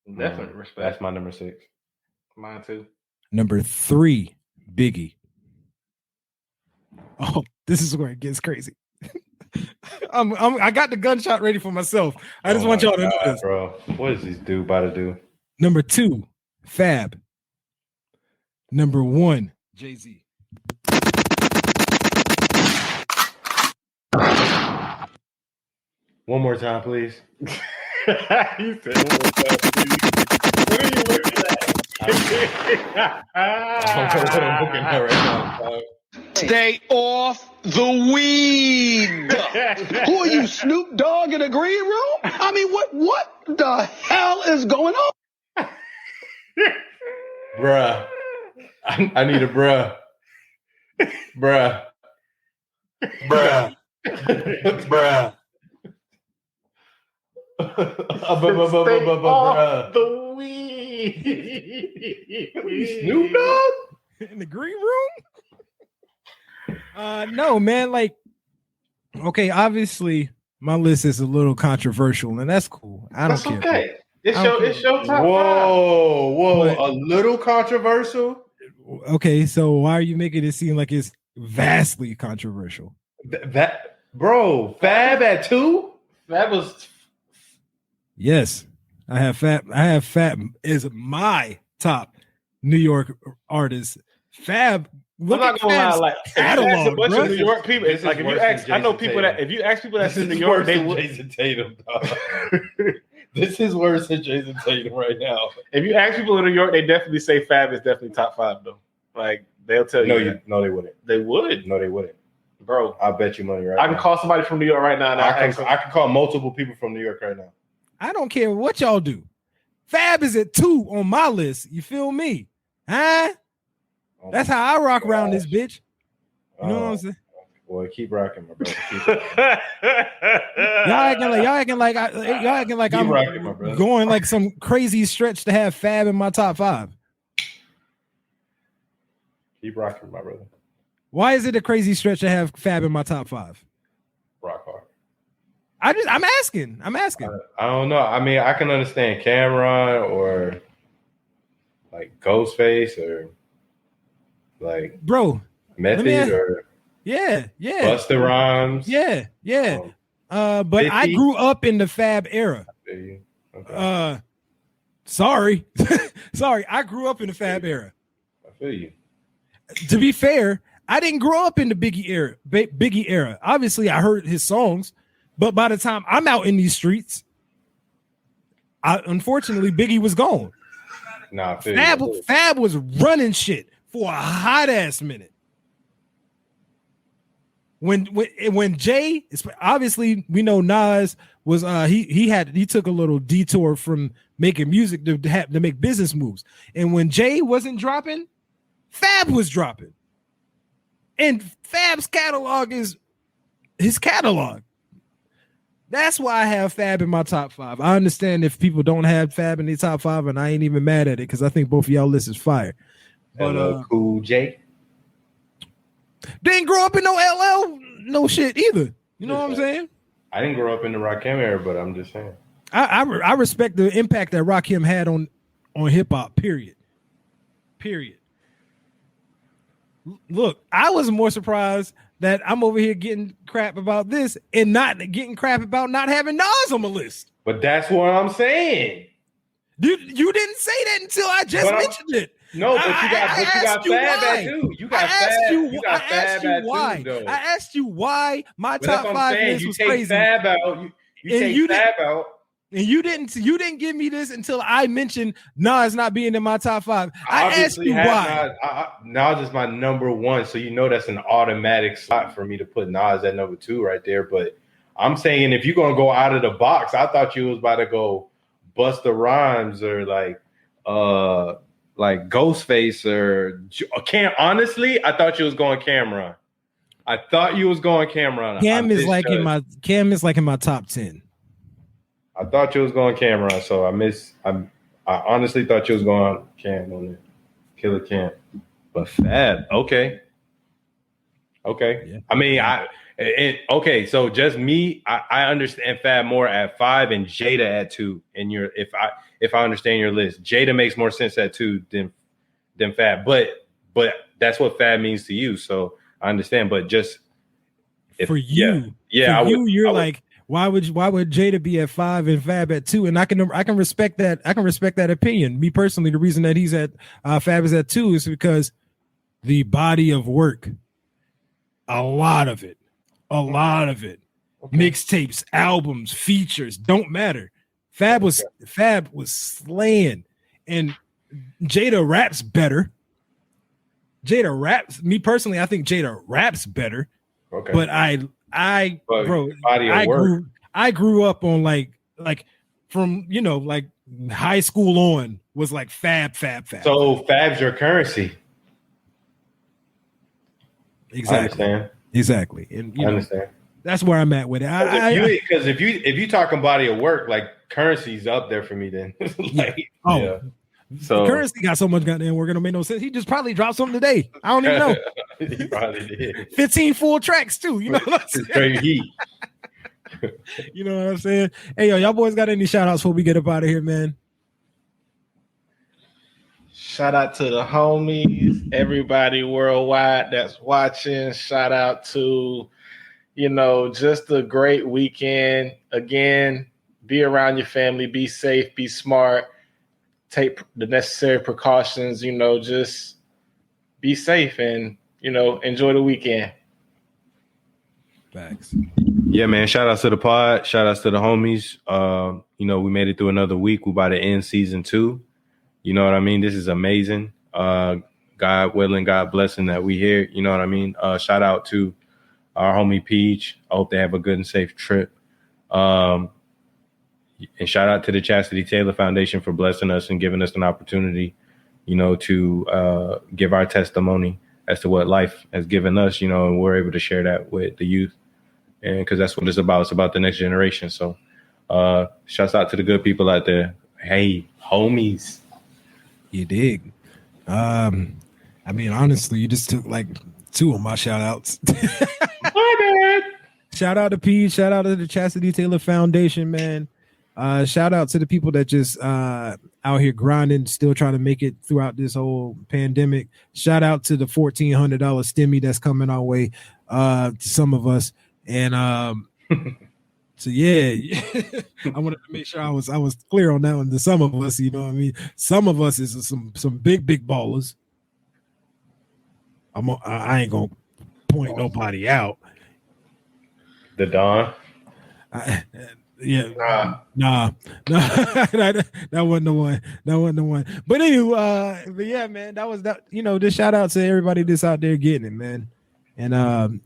Speaker 3: Definitely respect.
Speaker 2: That's my number 6.
Speaker 3: Mine too.
Speaker 1: Number 3, Biggie. Oh, this is where it gets crazy. I got the gunshot ready for myself. I just want y'all to know this,
Speaker 2: bro. What is this dude about to do?
Speaker 1: Number 2, Fab. Number 1, Jay-Z.
Speaker 2: One more time, please.
Speaker 3: You said one more time, please. What are you looking at?
Speaker 2: I'm looking at right now.
Speaker 4: Stay off the weed. Who are you, Snoop Dogg in the green room? I mean, what the hell is going on?
Speaker 2: Bruh. I need a bruh. Bruh. Bruh. Bruh.
Speaker 3: Off the weed.
Speaker 2: Snoop Dogg
Speaker 1: in the green room? No, man. Like, okay, obviously my list is a little controversial, and that's cool. That's care.
Speaker 3: Okay. It's your top 5.
Speaker 2: Whoa, but, a little controversial.
Speaker 1: Okay, so why are you making it seem like it's vastly controversial?
Speaker 2: That bro, Fab at 2?
Speaker 3: That was.
Speaker 1: Yes, I have Fab. Is my top New York artist. Fab.
Speaker 3: I'm not gonna lie, like
Speaker 1: catalog,
Speaker 3: a bunch of New York people. It's like if you ask, I know people that if you ask people that's in New York, they would.
Speaker 2: Jason Tatum, dog. This is worse than Jason Tatum right now.
Speaker 3: If you ask people in New York, they definitely say Fab is definitely top 5 though. Like they'll tell you.
Speaker 2: No, they wouldn't.
Speaker 3: They would.
Speaker 2: No, they wouldn't.
Speaker 3: Bro,
Speaker 2: I'll bet you money right
Speaker 3: now.
Speaker 2: I
Speaker 3: can call somebody from New York right now. And
Speaker 2: I can call multiple people from New York right now.
Speaker 1: I don't care what y'all do. Fab is at 2 on my list. You feel me? Huh? That's how I rock around this bitch. You know what I'm saying?
Speaker 2: Boy, keep rocking, my brother.
Speaker 1: Y'all acting like I'm
Speaker 2: rocking,
Speaker 1: going like some crazy stretch to have Fab in my top 5.
Speaker 2: Keep rocking, my brother.
Speaker 1: Why is it a crazy stretch to have Fab in my top 5?
Speaker 2: Rock hard.
Speaker 1: I'm asking.
Speaker 2: I don't know. I mean, I can understand Cameron or like Ghostface or like
Speaker 1: bro
Speaker 2: Method or Busta Rhymes.
Speaker 1: Yeah. But 50? I grew up in the Fab era.
Speaker 2: Okay.
Speaker 1: Sorry, I grew up in the Fab era.
Speaker 2: I feel you.
Speaker 1: To be fair, I didn't grow up in the Biggie era. Obviously, I heard his songs, but by the time I'm out in these streets, unfortunately Biggie was gone.
Speaker 2: Nah,
Speaker 1: Fab was running shit for a hot ass minute. When Jay, obviously we know Nas was he took a little detour from making music to make business moves, and when Jay wasn't dropping, Fab was dropping, and Fab's catalog is his catalog. That's why I have Fab in my top 5. I understand if people don't have Fab in their top 5, and I ain't even mad at it because I think both of y'all lists is fire.
Speaker 2: But Cool J.
Speaker 1: Didn't grow up in no LL no shit either. You know what I'm saying?
Speaker 2: I didn't grow up in the Rakim era, but I'm just saying.
Speaker 1: I respect the impact that Rakim had on hip hop. Period. Look, I was more surprised that I'm over here getting crap about this and not getting crap about not having Nas on my list.
Speaker 2: But that's what I'm saying.
Speaker 1: You didn't say that until I just mentioned it.
Speaker 2: No, but you got Fab at 2. You got Fab. You got Fab at 2, though.
Speaker 1: I asked you why my top 5 list was crazy.
Speaker 2: Fab out. You take Fab out.
Speaker 1: And you didn't give me this until I mentioned Nas not being in my top 5. I asked you why.
Speaker 2: Nas is my number 1, so you know that's an automatic slot for me to put Nas at number 2 right there. But I'm saying if you're gonna go out of the box, I thought you was about to go Busta Rhymes or like like Ghostface or Cam. Honestly, I thought you was going Cameron.
Speaker 1: Cam is like in my top 10.
Speaker 2: I thought you was going Cameron, so I honestly thought you was going Cam on it. Killer Cam. But Fab, okay. Yeah. I mean, okay, so just me, I understand Fab more at 5 and Jada at 2. And if I understand your list, Jada makes more sense at 2 than Fab. But that's what Fab means to you. So I understand. But just
Speaker 1: for you, why would Jada be at 5 and Fab at 2? And I can respect that. I can respect that opinion. Me personally, the reason that he's at Fab is at 2 is because the body of work, a lot of it, okay. Mixtapes, albums, features, don't matter. Fab was slaying, and Jada raps better. Me personally, I think Jada raps better. Okay. But I grew up on like from like high school on was like Fab.
Speaker 2: So Fab's your currency.
Speaker 1: Exactly. And I understand. That's where I'm at with it.
Speaker 2: Because if you talking body of work, like Currency's up there for me then.
Speaker 1: So Currency got so much goddamn work, it don't make no sense. He just probably dropped something today. I don't even know.
Speaker 2: He probably did.
Speaker 1: 15 full tracks too. You know what I'm saying?
Speaker 2: Straight heat.
Speaker 1: You know what I'm saying? Hey, y'all boys got any shout outs before we get up out of here, man?
Speaker 3: Shout out to the homies, everybody worldwide that's watching. Shout out to, just a great weekend. Again, be around your family, be safe, be smart, take the necessary precautions, just be safe and, enjoy the weekend.
Speaker 1: Thanks.
Speaker 2: Yeah, man. Shout outs to the pod. Shout outs to the homies. We made it through another week. We're about to end season 2. You know what I mean? This is amazing. God willing, God blessing that we here. You know what I mean? Shout out to our homie Peach. I hope they have a good and safe trip. And shout out to the Chastity Taylor Foundation for blessing us and giving us an opportunity, to give our testimony as to what life has given us, and we're able to share that with the youth. And because that's what it's about. It's about the next generation. So shouts out to the good people out there. Hey, homies.
Speaker 1: You dig. Honestly, you just took like 2 of my shout outs.
Speaker 3: My bad.
Speaker 1: Shout out to P. Shout out to the Chastity Taylor Foundation, man. Shout out to the people that just out here grinding, still trying to make it throughout this whole pandemic. Shout out to the $1,400 stimmy that's coming our way to some of us. And so yeah, I wanted to make sure I was clear on that one. To some of us, some of us is some big ballers. I ain't gonna point nobody out.
Speaker 2: The Don.
Speaker 1: Nah. That wasn't the one. But anyway, yeah, man, that was that. Just shout out to everybody that's out there getting it, man. And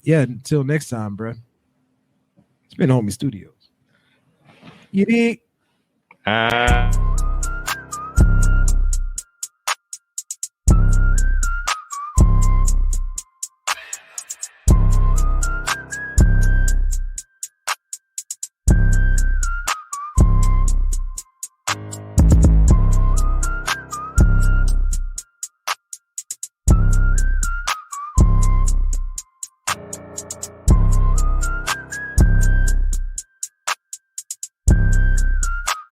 Speaker 1: until next time, bro. It's been Homie Studios. You dig?